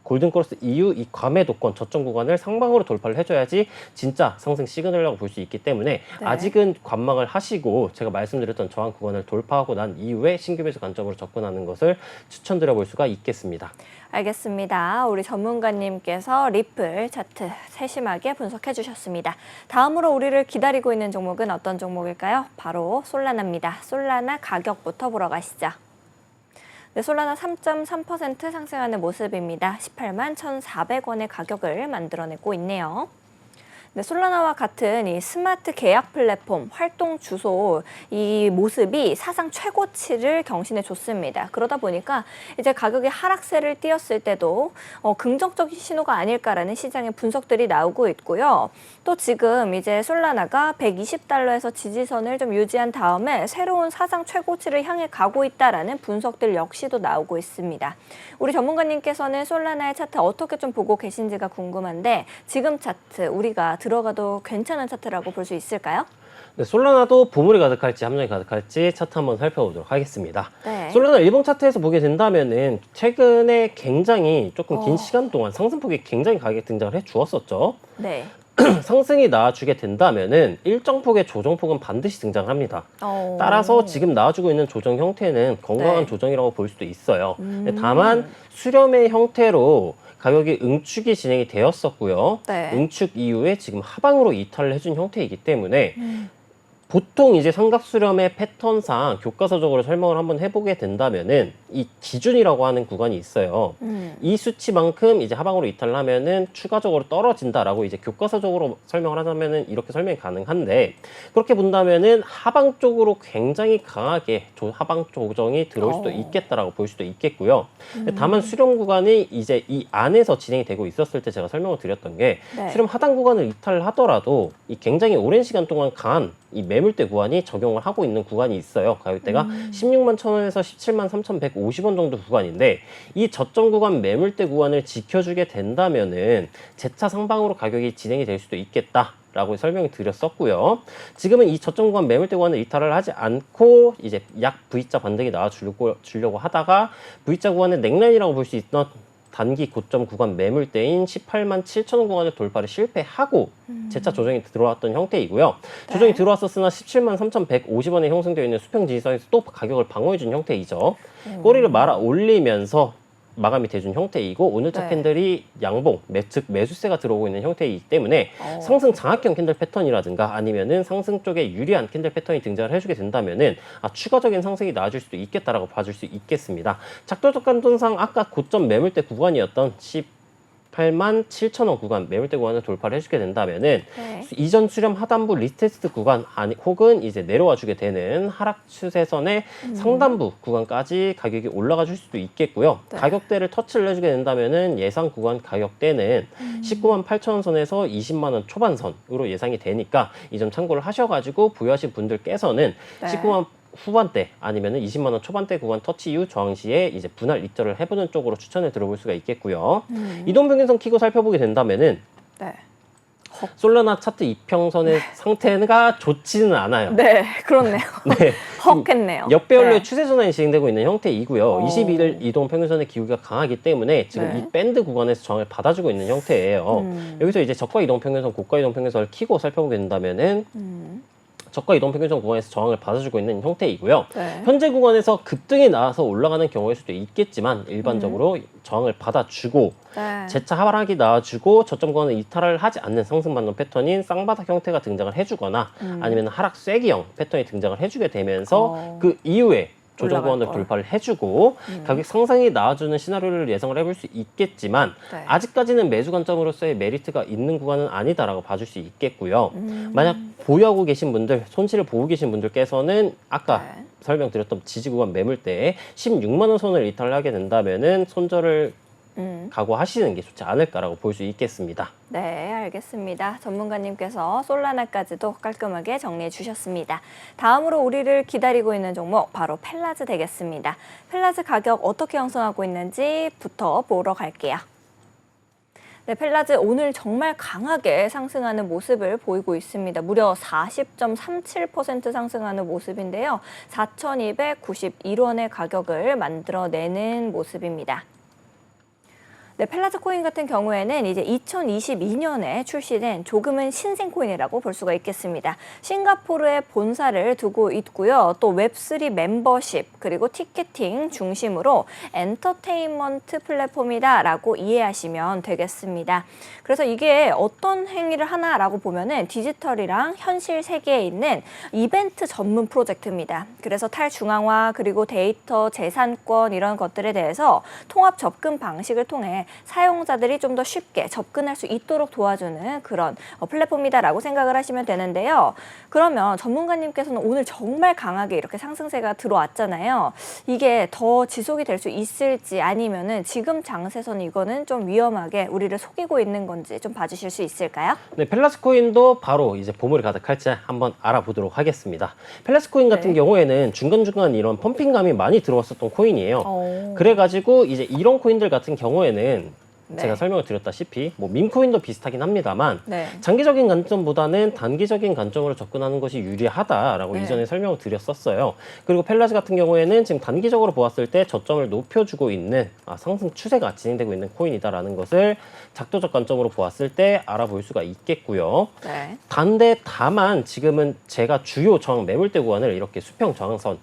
골든크로스 이후 이 과매도권 저점 구간을 상방으로 돌파를 해줘야지 진짜 상승 시그널이라고 볼 수 있기 때문에 아직은 관망을 하시고 제가 말씀드렸던 저항 구간을 돌파하고 난 이후에 신규 매수 관점으로 접근하는 것을 추천드려 볼 수가 있겠습니다. 알겠습니다. 우리 전문가님께서 리플 차트 세심하게 분석해 주셨습니다. 다음으로 우리를 기다리고 있는 종목은 어떤 종목일까요? 바로 솔라나입니다. 솔라나 가격부터 보러 가시죠. 네, 솔라나 3.3% 상승하는 모습입니다. 18만 1,400원의 가격을 만들어내고 있네요. 네, 솔라나와 같은 이 스마트 계약 플랫폼 활동 주소 이 모습이 사상 최고치를 경신해 줬습니다. 그러다 보니까 이제 가격이 하락세를 띄었을 때도 긍정적인 신호가 아닐까라는 시장의 분석들이 나오고 있고요. 또 지금 이제 솔라나가 120달러에서 지지선을 좀 유지한 다음에 새로운 사상 최고치를 향해 가고 있다라는 분석들 역시도 나오고 있습니다. 우리 전문가님께서는 솔라나의 차트 어떻게 좀 보고 계신지가 궁금한데 지금 차트 우리가 들어가도 괜찮은 차트라고 볼 수 있을까요? 네, 솔라나도 보물이 가득할지 함정이 가득할지 차트 한번 살펴보도록 하겠습니다. 네. 솔라나 일봉 차트에서 보게 된다면은 최근에 굉장히 조금 긴 시간 동안 상승폭이 굉장히 가격에 등장을 해 주었었죠. 네. 상승이 나와주게 된다면은 일정 폭의 조정폭은 반드시 등장합니다. 따라서 지금 나와주고 있는 조정 형태는 건강한 조정이라고 볼 수도 있어요. 다만 수렴의 형태로 가격이 응축이 진행이 되었었고요. 응축 이후에 지금 하방으로 이탈을 해준 형태이기 때문에 보통 이제 삼각수렴의 패턴상 교과서적으로 설명을 한번 해보게 된다면은 이 기준이라고 하는 구간이 있어요. 이 수치만큼 이제 하방으로 이탈을 하면은 추가적으로 떨어진다라고 이제 교과서적으로 설명을 하자면은 이렇게 설명이 가능한데 그렇게 본다면은 하방 쪽으로 굉장히 강하게 하방 조정이 들어올 수도 있겠다라고 볼 수도 있겠고요. 다만 수렴 구간이 이제 이 안에서 진행이 되고 있었을 때 제가 설명을 드렸던 게 수렴 하단 구간을 이탈을 하더라도 이 굉장히 오랜 시간 동안 강한 이 매물대 구간이 적용을 하고 있는 구간이 있어요. 가격대가 16만 1,000원에서 17만 3,150원 정도 구간인데 이 저점 구간 매물대 구간을 지켜주게 된다면은 재차 상방으로 가격이 진행이 될 수도 있겠다라고 설명을 드렸었고요. 지금은 이 저점 구간 매물대 구간을 이탈을 하지 않고 이제 약 V자 반등이 나와주려고 하다가 V자 구간의 넥라인이라고 볼 수 있던 단기 고점 구간 매물대인 18만 7천원 구간을 돌파를 실패하고 재차 조정이 들어왔던 형태이고요. 조정이 들어왔었으나 17만 3,150원에 형성되어 있는 수평 지지선에서 또 가격을 방어해준 형태이죠. 꼬리를 말아 올리면서 마감이 돼준 형태이고 오늘자 캔들이 양봉, 즉 매수세가 들어오고 있는 형태이기 때문에 상승 장악형 캔들 패턴이라든가 아니면은 상승 쪽에 유리한 캔들 패턴이 등장을 해주게 된다면은 추가적인 상승이 나와줄 수도 있겠다라고 봐줄 수 있겠습니다. 작도적 관점상 아까 고점 매물대 구간이었던 28만 7천 원 구간, 매물대 구간을 돌파를 해주게 된다면은 네. 이전 수렴 하단부 리테스트 구간 혹은 이제 내려와 주게 되는 하락 추세선의 상단부 구간까지 가격이 올라가 줄 수도 있겠고요. 네. 가격대를 터치를 해주게 된다면은 예상 구간 가격대는 19만 8천 원 선에서 20만 원 초반선으로 예상이 되니까 이 점 참고를 하셔가지고 보유하신 분들께서는 네. 19만 후반대 아니면은 20만 원 초반대 구간 터치 이후 저항 시에 이제 분할 리터를 해보는 쪽으로 추천을 드려볼 수가 있겠고요. 이동평균선 키고 살펴보게 된다면은 네. 솔라나 차트 이평선의 상태가 좋지는 않아요. 네, 그렇네요. 네. 헉했네요. 역배열로의 네. 추세 전환이 진행되고 있는 형태이고요. 21일 오. 이동 평균선의 기울기가 강하기 때문에 지금 네. 이 밴드 구간에서 저항을 받아주고 있는 형태예요. 여기서 이제 저가 이동 평균선, 고가 이동 평균선을 키고 살펴보게 된다면은 저가 이동 평균선 구간에서 저항을 받아주고 있는 형태이고요. 네. 현재 구간에서 급등이 나와서 올라가는 경우일 수도 있겠지만 일반적으로 저항을 받아주고 네. 재차 하락이 나와주고 저점 구간을 이탈을 하지 않는 상승 반동 패턴인 쌍바닥 형태가 등장을 해주거나 아니면 하락 쐐기형 패턴이 등장을 해주게 되면서 그 이후에 조정 구간을 돌파를 해주고 가격 상승이 나와주는 시나리오를 예상을 해볼 수 있겠지만 네. 아직까지는 매수 관점으로서의 메리트가 있는 구간은 아니다라고 봐줄 수 있겠고요. 만약 보유하고 계신 분들, 손실을 보고 계신 분들께서는 아까 네. 설명드렸던 지지 구간 매물대에 16만 원 선을 이탈을 하게 된다면은 손절을 각오하시는 게 좋지 않을까라고 볼 수 있겠습니다. 네, 알겠습니다. 전문가님께서 솔라나까지도 깔끔하게 정리해 주셨습니다. 다음으로 우리를 기다리고 있는 종목 바로 펠라즈 되겠습니다. 펠라즈 가격 어떻게 형성하고 있는지부터 보러 갈게요. 네, 펠라즈 오늘 정말 강하게 상승하는 모습을 보이고 있습니다. 무려 40.37% 상승하는 모습인데요. 4,291원의 가격을 만들어내는 모습입니다. 네, 펠라즈 코인 같은 경우에는 이제 2022년에 출시된 조금은 신생 코인이라고 볼 수가 있겠습니다. 싱가포르에 본사를 두고 있고요. 또 웹3 멤버십 그리고 티켓팅 중심으로 엔터테인먼트 플랫폼이다라고 이해하시면 되겠습니다. 그래서 이게 어떤 행위를 하나라고 보면은 디지털이랑 현실 세계에 있는 이벤트 전문 프로젝트입니다. 그래서 탈중앙화 그리고 데이터 재산권 이런 것들에 대해서 통합 접근 방식을 통해 사용자들이 좀 더 쉽게 접근할 수 있도록 도와주는 그런 플랫폼이다라고 생각을 하시면 되는데요. 그러면 전문가님께서는 오늘 정말 강하게 이렇게 상승세가 들어왔잖아요. 이게 더 지속이 될 수 있을지 아니면은 지금 장세선 이거는 좀 위험하게 우리를 속이고 있는 건지 좀 봐주실 수 있을까요? 네, 펠라스 코인도 바로 이제 보물이 가득할지 한번 알아보도록 하겠습니다. 펠라스 코인 같은 네. 경우에는 중간중간 이런 펌핑감이 많이 들어왔었던 코인이에요. 그래가지고 이제 이런 코인들 같은 경우에는 네. 제가 설명을 드렸다시피 뭐 밈코인도 비슷하긴 합니다만 네. 장기적인 관점보다는 단기적인 관점으로 접근하는 것이 유리하다라고 네. 이전에 설명을 드렸었어요. 그리고 펠라즈 같은 경우에는 지금 단기적으로 보았을 때 저점을 높여주고 있는 상승 추세가 진행되고 있는 코인이다라는 것을 작도적 관점으로 보았을 때 알아볼 수가 있겠고요. 네. 다만 지금은 제가 주요 저항 매물대 구간을 이렇게 수평 저항선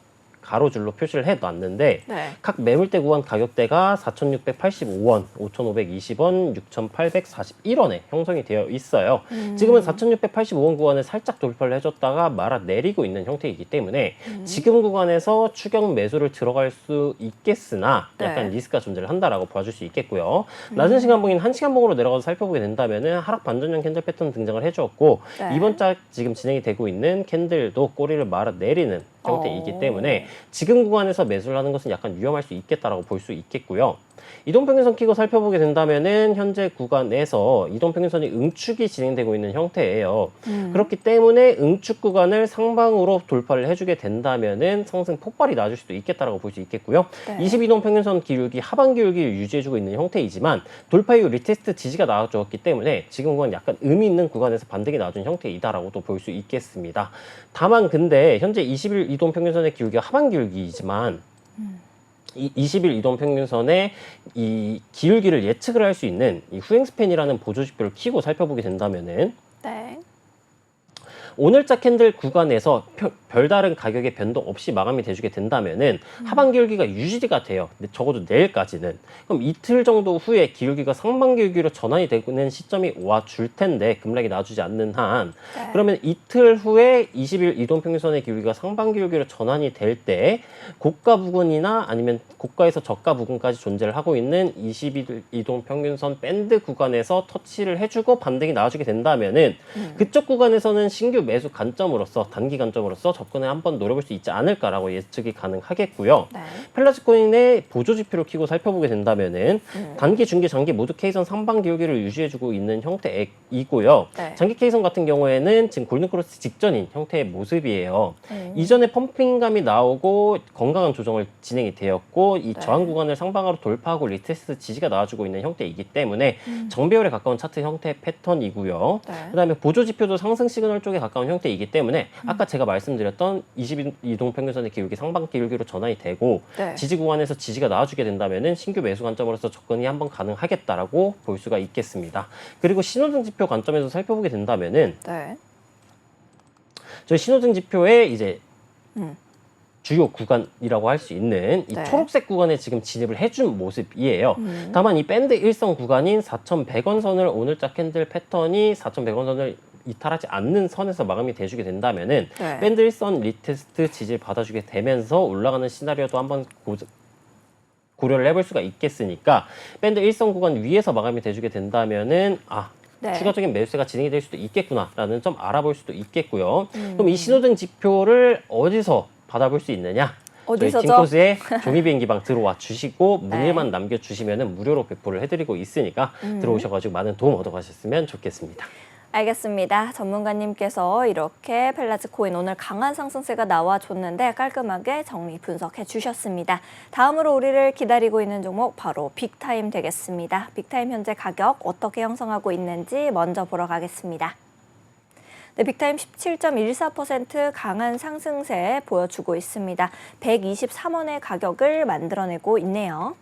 가로줄로 표시를 해놨는데 네. 각 매물대 구간 가격대가 4,685원, 5,520원, 6,841원에 형성이 되어 있어요. 지금은 4,685원 구간을 살짝 돌파를 해줬다가 말아 내리고 있는 형태이기 때문에 지금 구간에서 추격 매수를 들어갈 수 있겠으나 약간 네. 리스크가 존재를 한다라고 봐줄 수 있겠고요. 낮은 시간봉인 1시간봉으로 내려가서 살펴보게 된다면은 하락 반전형 캔들 패턴 등장을 해주었고 네. 이번 짝 지금 진행이 되고 있는 캔들도 꼬리를 말아 내리는 형태이기 때문에 지금 구간에서 매수를 하는 것은 약간 위험할 수 있겠다라고 볼 수 있겠고요. 이동평균선 키고 살펴보게 된다면은 현재 구간에서 이동평균선이 응축이 진행되고 있는 형태예요. 그렇기 때문에 응축 구간을 상방으로 돌파를 해주게 된다면은 상승 폭발이 나줄 수도 있겠다라고 볼 수 있겠고요. 네. 22동평균선 기울기 하방 기울기를 유지해주고 있는 형태이지만 돌파 이후 리테스트 지지가 나와줬기 때문에 지금 구간 약간 의미 있는 구간에서 반등이 나와준 형태이다라고도 볼 수 있겠습니다. 다만 근데 현재 20일 이동평균선의 기울기가 하방 기울기이지만 이 20일 이동평균선의 이 기울기를 예측을 할 수 있는 이 후행스팬이라는 보조지표를 키고 살펴보게 된다면은 네. 오늘자 캔들 구간에서 별다른 가격의 변동 없이 마감이 돼주게 된다면은 하반 기울기가 유지가 돼요. 근데 적어도 내일까지는. 그럼 이틀 정도 후에 기울기가 상반 기울기로 전환이 되는 시점이 와 줄 텐데 급락이 나와주지 않는 한 그러면 이틀 후에 20일 이동평균선의 기울기가 상반 기울기로 전환이 될 때 고가 부근이나 아니면 고가에서 저가 부근까지 존재를 하고 있는 20일 이동평균선 밴드 구간에서 터치를 해주고 반등이 나와주게 된다면은 그쪽 구간에서는 신규 매수 관점으로서 단기 관점으로서 접근을 한번 노려볼 수 있지 않을까라고 예측이 가능하겠고요. 펠라즈코인의 보조 지표를 키고 살펴보게 된다면은 단기, 중기, 장기 모두 K선 상반 기울기를 유지해주고 있는 형태이고요. 장기 K선 같은 경우에는 지금 골든크로스 직전인 형태의 모습이에요. 이전에 펌핑감이 나오고 건강한 조정을 진행이 되었고 이 저항 구간을 상방으로 돌파하고 리테스트 지지가 나와주고 있는 형태이기 때문에 정배열에 가까운 차트 형태 패턴이고요. 그다음에 보조 지표도 상승 시그널 쪽에 가까운 형태이기 때문에 아까 제가 말씀드렸던 20이동 평균선의 기울기 상방 기울기로 전환이 되고 지지 구간에서 지지가 나와주게 된다면은 신규 매수 관점으로서 접근이 한번 가능하겠다라고 볼 수가 있겠습니다. 그리고 신호등 지표 관점에서 살펴보게 된다면은 저희 신호등 지표에 이제 주요 구간이라고 할 수 있는 이 초록색 구간에 지금 진입을 해준 모습이에요. 다만 이 밴드 일선 구간인 4,100원 선을 오늘자 캔들 패턴이 4,100원 선을 이탈하지 않는 선에서 마감이 돼주게 된다면은 밴드 일선 리테스트 지지를 받아주게 되면서 올라가는 시나리오도 한번 고려를 해볼 수가 있겠으니까 밴드 일선 구간 위에서 마감이 돼주게 된다면은 추가적인 매수세가 진행이 될 수도 있겠구나라는 점 알아볼 수도 있겠고요. 그럼 이 신호등 지표를 어디서 받아볼 수 있느냐? 어디서죠? 저희 징코스에 종이비행기방 들어와 주시고 문의만 남겨주시면 무료로 배포를 해드리고 있으니까 들어오셔가지고 많은 도움 얻어가셨으면 좋겠습니다. 알겠습니다. 전문가님께서 이렇게 펠라즈 코인 오늘 강한 상승세가 나와줬는데 깔끔하게 정리 분석해 주셨습니다. 다음으로 우리를 기다리고 있는 종목 바로 빅타임 되겠습니다. 빅타임 현재 가격 어떻게 형성하고 있는지 먼저 보러 가겠습니다. 빅타임 17.14% 강한 상승세 보여주고 있습니다. 123원의 가격을 만들어내고 있네요.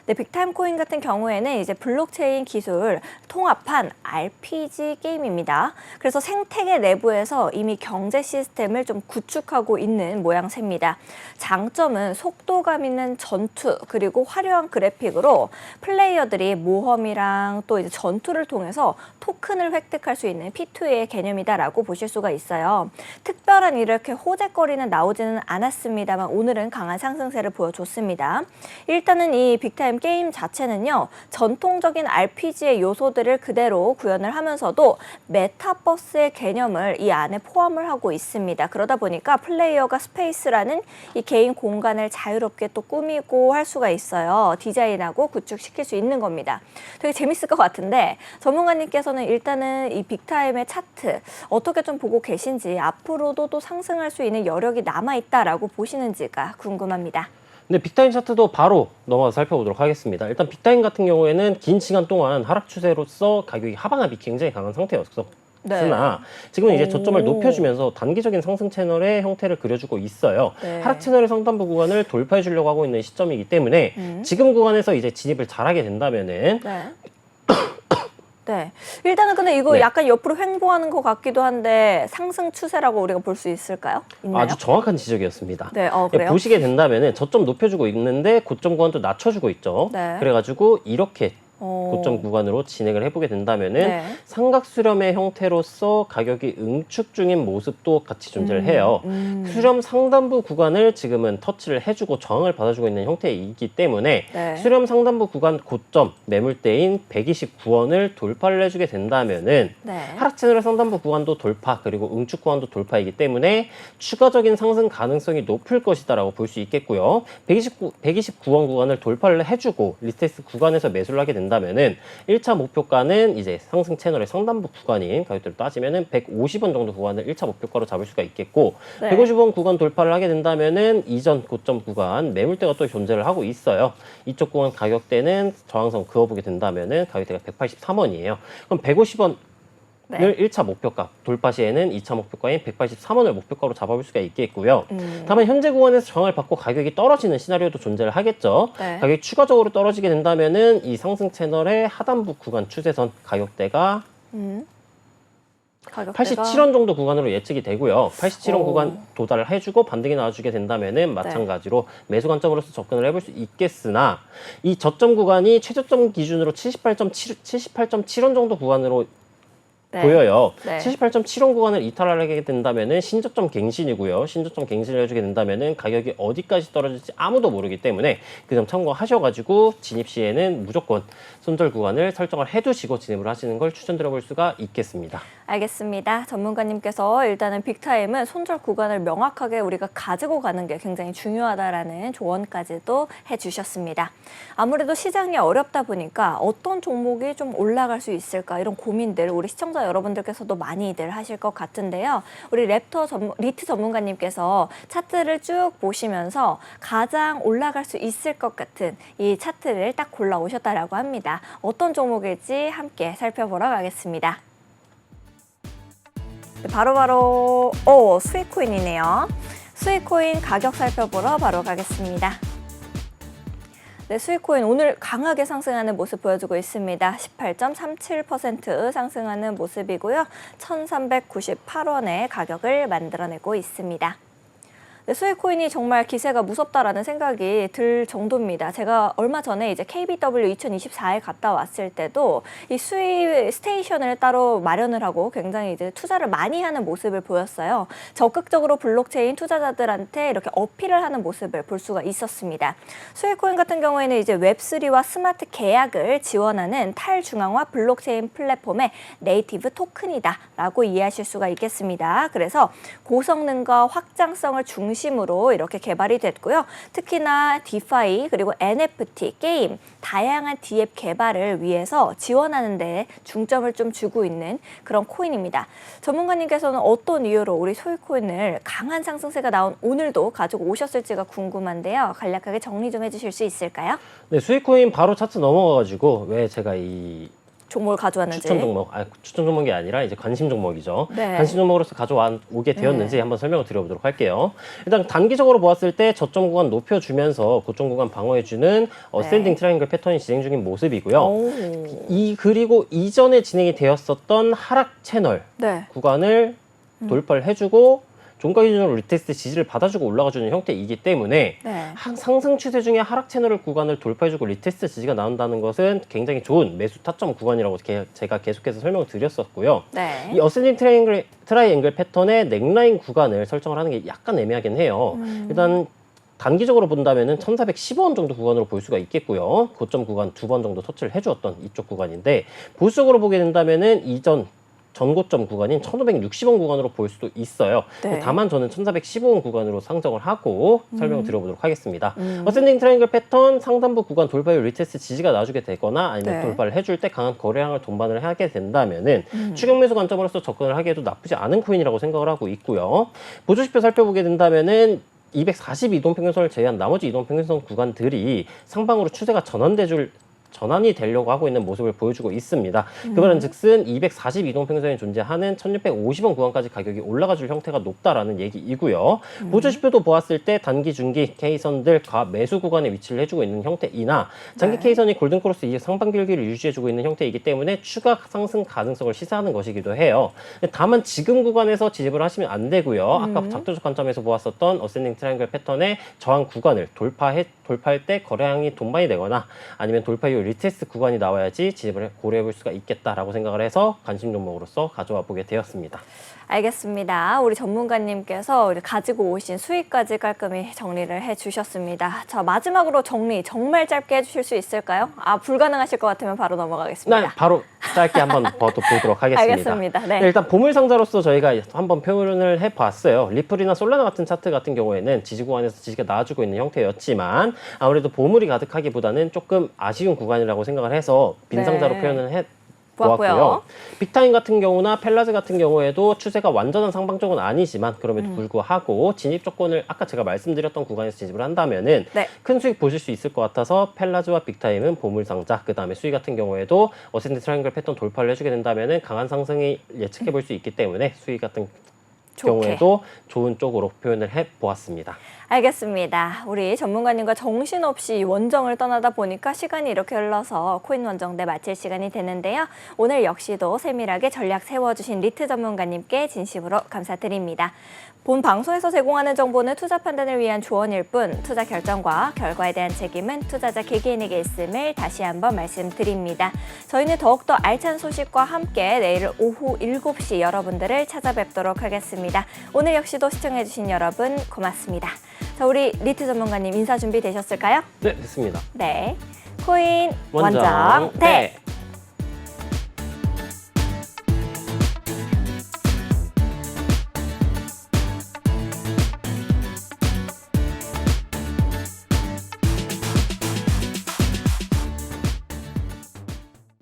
빅타임 코인 같은 경우에는 이제 블록체인 기술 통합한 RPG 게임입니다. 그래서 생태계 내부에서 이미 경제 시스템을 좀 구축하고 있는 모양새입니다. 장점은 속도감 있는 전투 그리고 화려한 그래픽으로 플레이어들이 모험이랑 또 이제 전투를 통해서 토큰을 획득할 수 있는 P2A의 개념이다라고 보실 수가 있어요. 특별한 이렇게 호재거리는 나오지는 않았습니다만 오늘은 강한 상승세를 보여줬습니다. 일단은 이 빅타임 게임 자체는요, 전통적인 RPG의 요소들을 그대로 구현을 하면서도 메타버스의 개념을 이 안에 포함을 하고 있습니다. 그러다 보니까 플레이어가 스페이스라는 이 개인 공간을 자유롭게 또 꾸미고 할 수가 있어요. 디자인하고 구축시킬 수 있는 겁니다. 되게 재밌을 것 같은데 전문가님께서는 일단은 이 빅타임의 차트 어떻게 좀 보고 계신지 앞으로도 또 상승할 수 있는 여력이 남아있다라고 보시는지가 궁금합니다. 네, 빅타임 차트도 바로 넘어가서 살펴보도록 하겠습니다. 일단 빅타임 같은 경우에는 긴 시간 동안 하락 추세로서 가격이 하방압이 굉장히 강한 상태였으나 지금은 이제 저점을 높여주면서 단기적인 상승 채널의 형태를 그려주고 있어요. 하락 채널의 상단부 구간을 돌파해 주려고 하고 있는 시점이기 때문에 지금 구간에서 이제 진입을 잘하게 된다면은 일단은 근데 이거 약간 옆으로 횡보하는 것 같기도 한데 상승 추세라고 우리가 볼 수 있을까요? 있나요? 아주 정확한 지적이었습니다. 그래요? 보시게 된다면 저점 높여주고 있는데 고점 구간도 낮춰주고 있죠. 그래가지고 이렇게 고점 구간으로 진행을 해보게 된다면은 삼각 수렴의 형태로서 가격이 응축 중인 모습도 같이 존재를 해요. 수렴 상단부 구간을 지금은 터치를 해주고 저항을 받아주고 있는 형태이기 때문에 수렴 상단부 구간 고점 매물대인 129원을 돌파를 해주게 된다면은 하락 채널의 상단부 구간도 돌파 그리고 응축 구간도 돌파이기 때문에 추가적인 상승 가능성이 높을 것이다라고 볼 수 있겠고요. 129원 구간을 돌파를 해주고 리테스트 구간에서 매수를 하게 된다면은 1차 목표가는 이제 상승 채널의 상단부 구간인 가격대로 따지면은 150원 정도 구간을 1차 목표가로 잡을 수가 있겠고 150원 구간 돌파를 하게 된다면은 이전 고점 구간 매물대가 또 존재를 하고 있어요. 이쪽 구간 가격대는 저항선 그어보게 된다면은 가격대가 183원이에요. 그럼 150원 을 1차 목표가, 돌파 시에는 2차 목표가인 183원을 목표가로 잡아볼 수가 있겠고요. 다만 현재 구간에서 저항을 받고 가격이 떨어지는 시나리오도 존재를 하겠죠. 가격이 추가적으로 떨어지게 된다면은 이 상승 채널의 하단부 구간 추세선 가격대가 150원 정도 구간을 1차 목표가로 잡을 수가 있겠고 150원 구간 돌파를 하게 된다면은 이전 고점 구간 매물대가 또 존재를 하고 있어요. 이쪽 구간 가격대는 2차 목표가인 183원을 목표가로 잡아볼 수가 있겠고요. 다만 현재 구간에서 저항을 받고 가격이 떨어지는 시나리오도 존재를 하겠죠. 가격이 추가적으로 떨어지게 된다면은 이 상승 채널의 하단부 구간 추세선 가격대가 150원 가격대가 87원 정도 구간으로 예측이 되고요. 87원 오. 구간 도달을 해주고 반등이 나와주게 된다면은 마찬가지로 매수 관점으로서 접근을 해볼 수 있겠으나 이 저점 구간이 최저점 기준으로 78.7원 정도 구간으로 네. 보여요. 네. 78.7원 구간을 이탈하게 된다면은 신저점 갱신이고요. 신저점 갱신을 해주게 된다면은 가격이 어디까지 떨어질지 아무도 모르기 때문에 그 점 참고하셔가지고 진입 시에는 무조건 손절 구간을 설정을 해두시고 진입을 하시는 걸 추천드려볼 수가 있겠습니다. 알겠습니다. 전문가님께서 일단은 빅타임은 손절 구간을 명확하게 우리가 가지고 가는 게 굉장히 중요하다라는 조언까지도 해주셨습니다. 아무래도 시장이 어렵다 보니까 어떤 종목이 좀 올라갈 수 있을까 이런 고민들 우리 시청자 여러분들께서도 많이들 하실 것 같은데요. 우리 리트 전문가님께서 차트를 쭉 보시면서 가장 올라갈 수 있을 것 같은 이 차트를 딱 골라오셨다라고 합니다. 어떤 종목일지 함께 살펴보러 가겠습니다. 바로바로 스윗코인이네요. 스윗코인 가격 살펴보러 바로 가겠습니다. 네, 스윗코인 오늘 강하게 상승하는 모습 보여주고 있습니다. 18.37% 상승하는 모습이고요. 1,398원의 가격을 만들어내고 있습니다. 네, 스윗코인이 정말 기세가 무섭다라는 생각이 들 정도입니다. 제가 얼마 전에 이제 KBW 2024에 갔다 왔을 때도 이 스윗 스테이션을 따로 마련을 하고 굉장히 이제 투자를 많이 하는 모습을 보였어요. 적극적으로 블록체인 투자자들한테 이렇게 어필을 하는 모습을 볼 수가 있었습니다. 스윗코인 같은 경우에는 이제 웹3와 스마트 계약을 지원하는 탈중앙화 블록체인 플랫폼의 네이티브 토큰이다라고 이해하실 수가 있겠습니다. 그래서 고성능과 확장성을 중심으로 이렇게 개발이 됐고요. 특히나 디파이 그리고 NFT, 게임, 다양한 D앱 개발을 위해서 지원하는 데 중점을 좀 주고 있는 그런 코인입니다. 전문가님께서는 어떤 이유로 우리 스윗코인을 강한 상승세가 나온 오늘도 가지고 오셨을지가 궁금한데요. 간략하게 정리 좀 해주실 수 있을까요? 네, 스윗코인 바로 차트 넘어가가지고 왜 제가 이 종목을 가져왔는지. 추천 종목이 아니라 이제 관심 종목이죠. 네. 관심 종목으로서 가져오게 되었는지 한번 설명을 드려보도록 할게요. 일단 단기적으로 보았을 때 저점 구간 높여주면서 고점 구간 방어해주는 어센딩 트라이앵글 패턴이 진행 중인 모습이고요. 그리고 이전에 진행이 되었었던 하락 채널 구간을 돌파를 해주고 종가 기준으로 리테스트 지지를 받아주고 올라가주는 형태이기 때문에 상승 추세 중에 하락 채널 구간을 돌파해주고 리테스트 지지가 나온다는 것은 굉장히 좋은 매수 타점 구간이라고 제가 계속해서 설명을 드렸었고요. 이 어센딩 트라이앵글 패턴의 넥라인 구간을 설정을 하는 게 약간 애매하긴 해요. 일단 단기적으로 본다면은 1,415원 정도 구간으로 볼 수가 있겠고요. 고점 구간 2번 정도 터치를 해주었던 이쪽 구간인데 보수적으로 보게 된다면은 전고점 구간인 1,560원 구간으로 볼 수도 있어요. 다만 저는 1,415원 구간으로 상정을 하고 설명을 드려보도록 하겠습니다. 어센딩 트라이앵글 패턴 상단부 구간 돌파 후 리테스트 지지가 나와주게 되거나 아니면 돌파를 해줄 때 강한 거래량을 동반을 하게 된다면은 추격 매수 관점으로서 접근을 하기에도 나쁘지 않은 코인이라고 생각을 하고 있고요. 보조지표 살펴보게 된다면은 240 이동평균선을 제외한 나머지 이동평균선 구간들이 상방으로 추세가 전환이 되려고 하고 있는 모습을 보여주고 있습니다. 그 말은즉슨 240 이동평균선이 존재하는 1,650원 구간까지 가격이 올라가줄 형태가 높다라는 얘기이고요. 보조지표도 보았을 때 단기, 중기 K선들과 매수 구간에 위치를 해주고 있는 형태이나 장기 K선이 골든크로스 이후 상방 길기를 유지해주고 있는 형태이기 때문에 추가 상승 가능성을 시사하는 것이기도 해요. 다만 지금 구간에서 진입을 하시면 안 되고요. 아까 작도적 관점에서 보았었던 어센딩 트라이앵글 패턴의 저항 구간을 돌파할 때 거래량이 동반이 되거나 아니면 돌파 이후 리테스트 구간이 나와야지 진입을 고려해 볼 수가 있겠다라고 생각을 해서 관심 종목으로서 가져와 보게 되었습니다. 알겠습니다. 우리 전문가님께서 가지고 오신 수익까지 깔끔히 정리를 해주셨습니다. 자, 마지막으로 정리 정말 짧게 해주실 수 있을까요? 불가능하실 것 같으면 바로 넘어가겠습니다. 네, 바로 짧게 한번 더 보도록 하겠습니다. 알겠습니다. 네. 일단 보물상자로서 저희가 한번 표현을 해봤어요. 리플이나 솔라나 같은 차트 같은 경우에는 지지 구간에서 지지가 나와주고 있는 형태였지만 아무래도 보물이 가득하기보다는 조금 아쉬운 구간이라고 생각을 해서 빈상자로 표현을 보았고요. 빅타임 같은 경우나 펠라즈 같은 경우에도 추세가 완전한 상방적은 아니지만 그럼에도 불구하고 진입 조건을 아까 제가 말씀드렸던 구간에서 진입을 한다면은 큰 수익 보실 수 있을 것 같아서 펠라즈와 빅타임은 보물상자, 그 다음에 수익 같은 경우에도 어센딩 트라이앵글 패턴 돌파를 해주게 된다면은 강한 상승이 예측해 볼 수 있기 때문에 수익 같은 경우에도 좋은 쪽으로 표현을 해보았습니다. 알겠습니다. 우리 전문가님과 정신없이 원정을 떠나다 보니까 시간이 이렇게 흘러서 코인 원정대 마칠 시간이 되는데요. 오늘 역시도 세밀하게 전략 세워주신 리트 전문가님께 진심으로 감사드립니다. 본 방송에서 제공하는 정보는 투자 판단을 위한 조언일 뿐 투자 결정과 결과에 대한 책임은 투자자 개개인에게 있음을 다시 한번 말씀드립니다. 저희는 더욱더 알찬 소식과 함께 내일 오후 7시 여러분들을 찾아뵙도록 하겠습니다. 오늘 역시도 시청해주신 여러분 고맙습니다. 자, 우리 리트 전문가님 인사 준비 되셨을까요? 네, 됐습니다. 네. 코인 원정대. 원정대.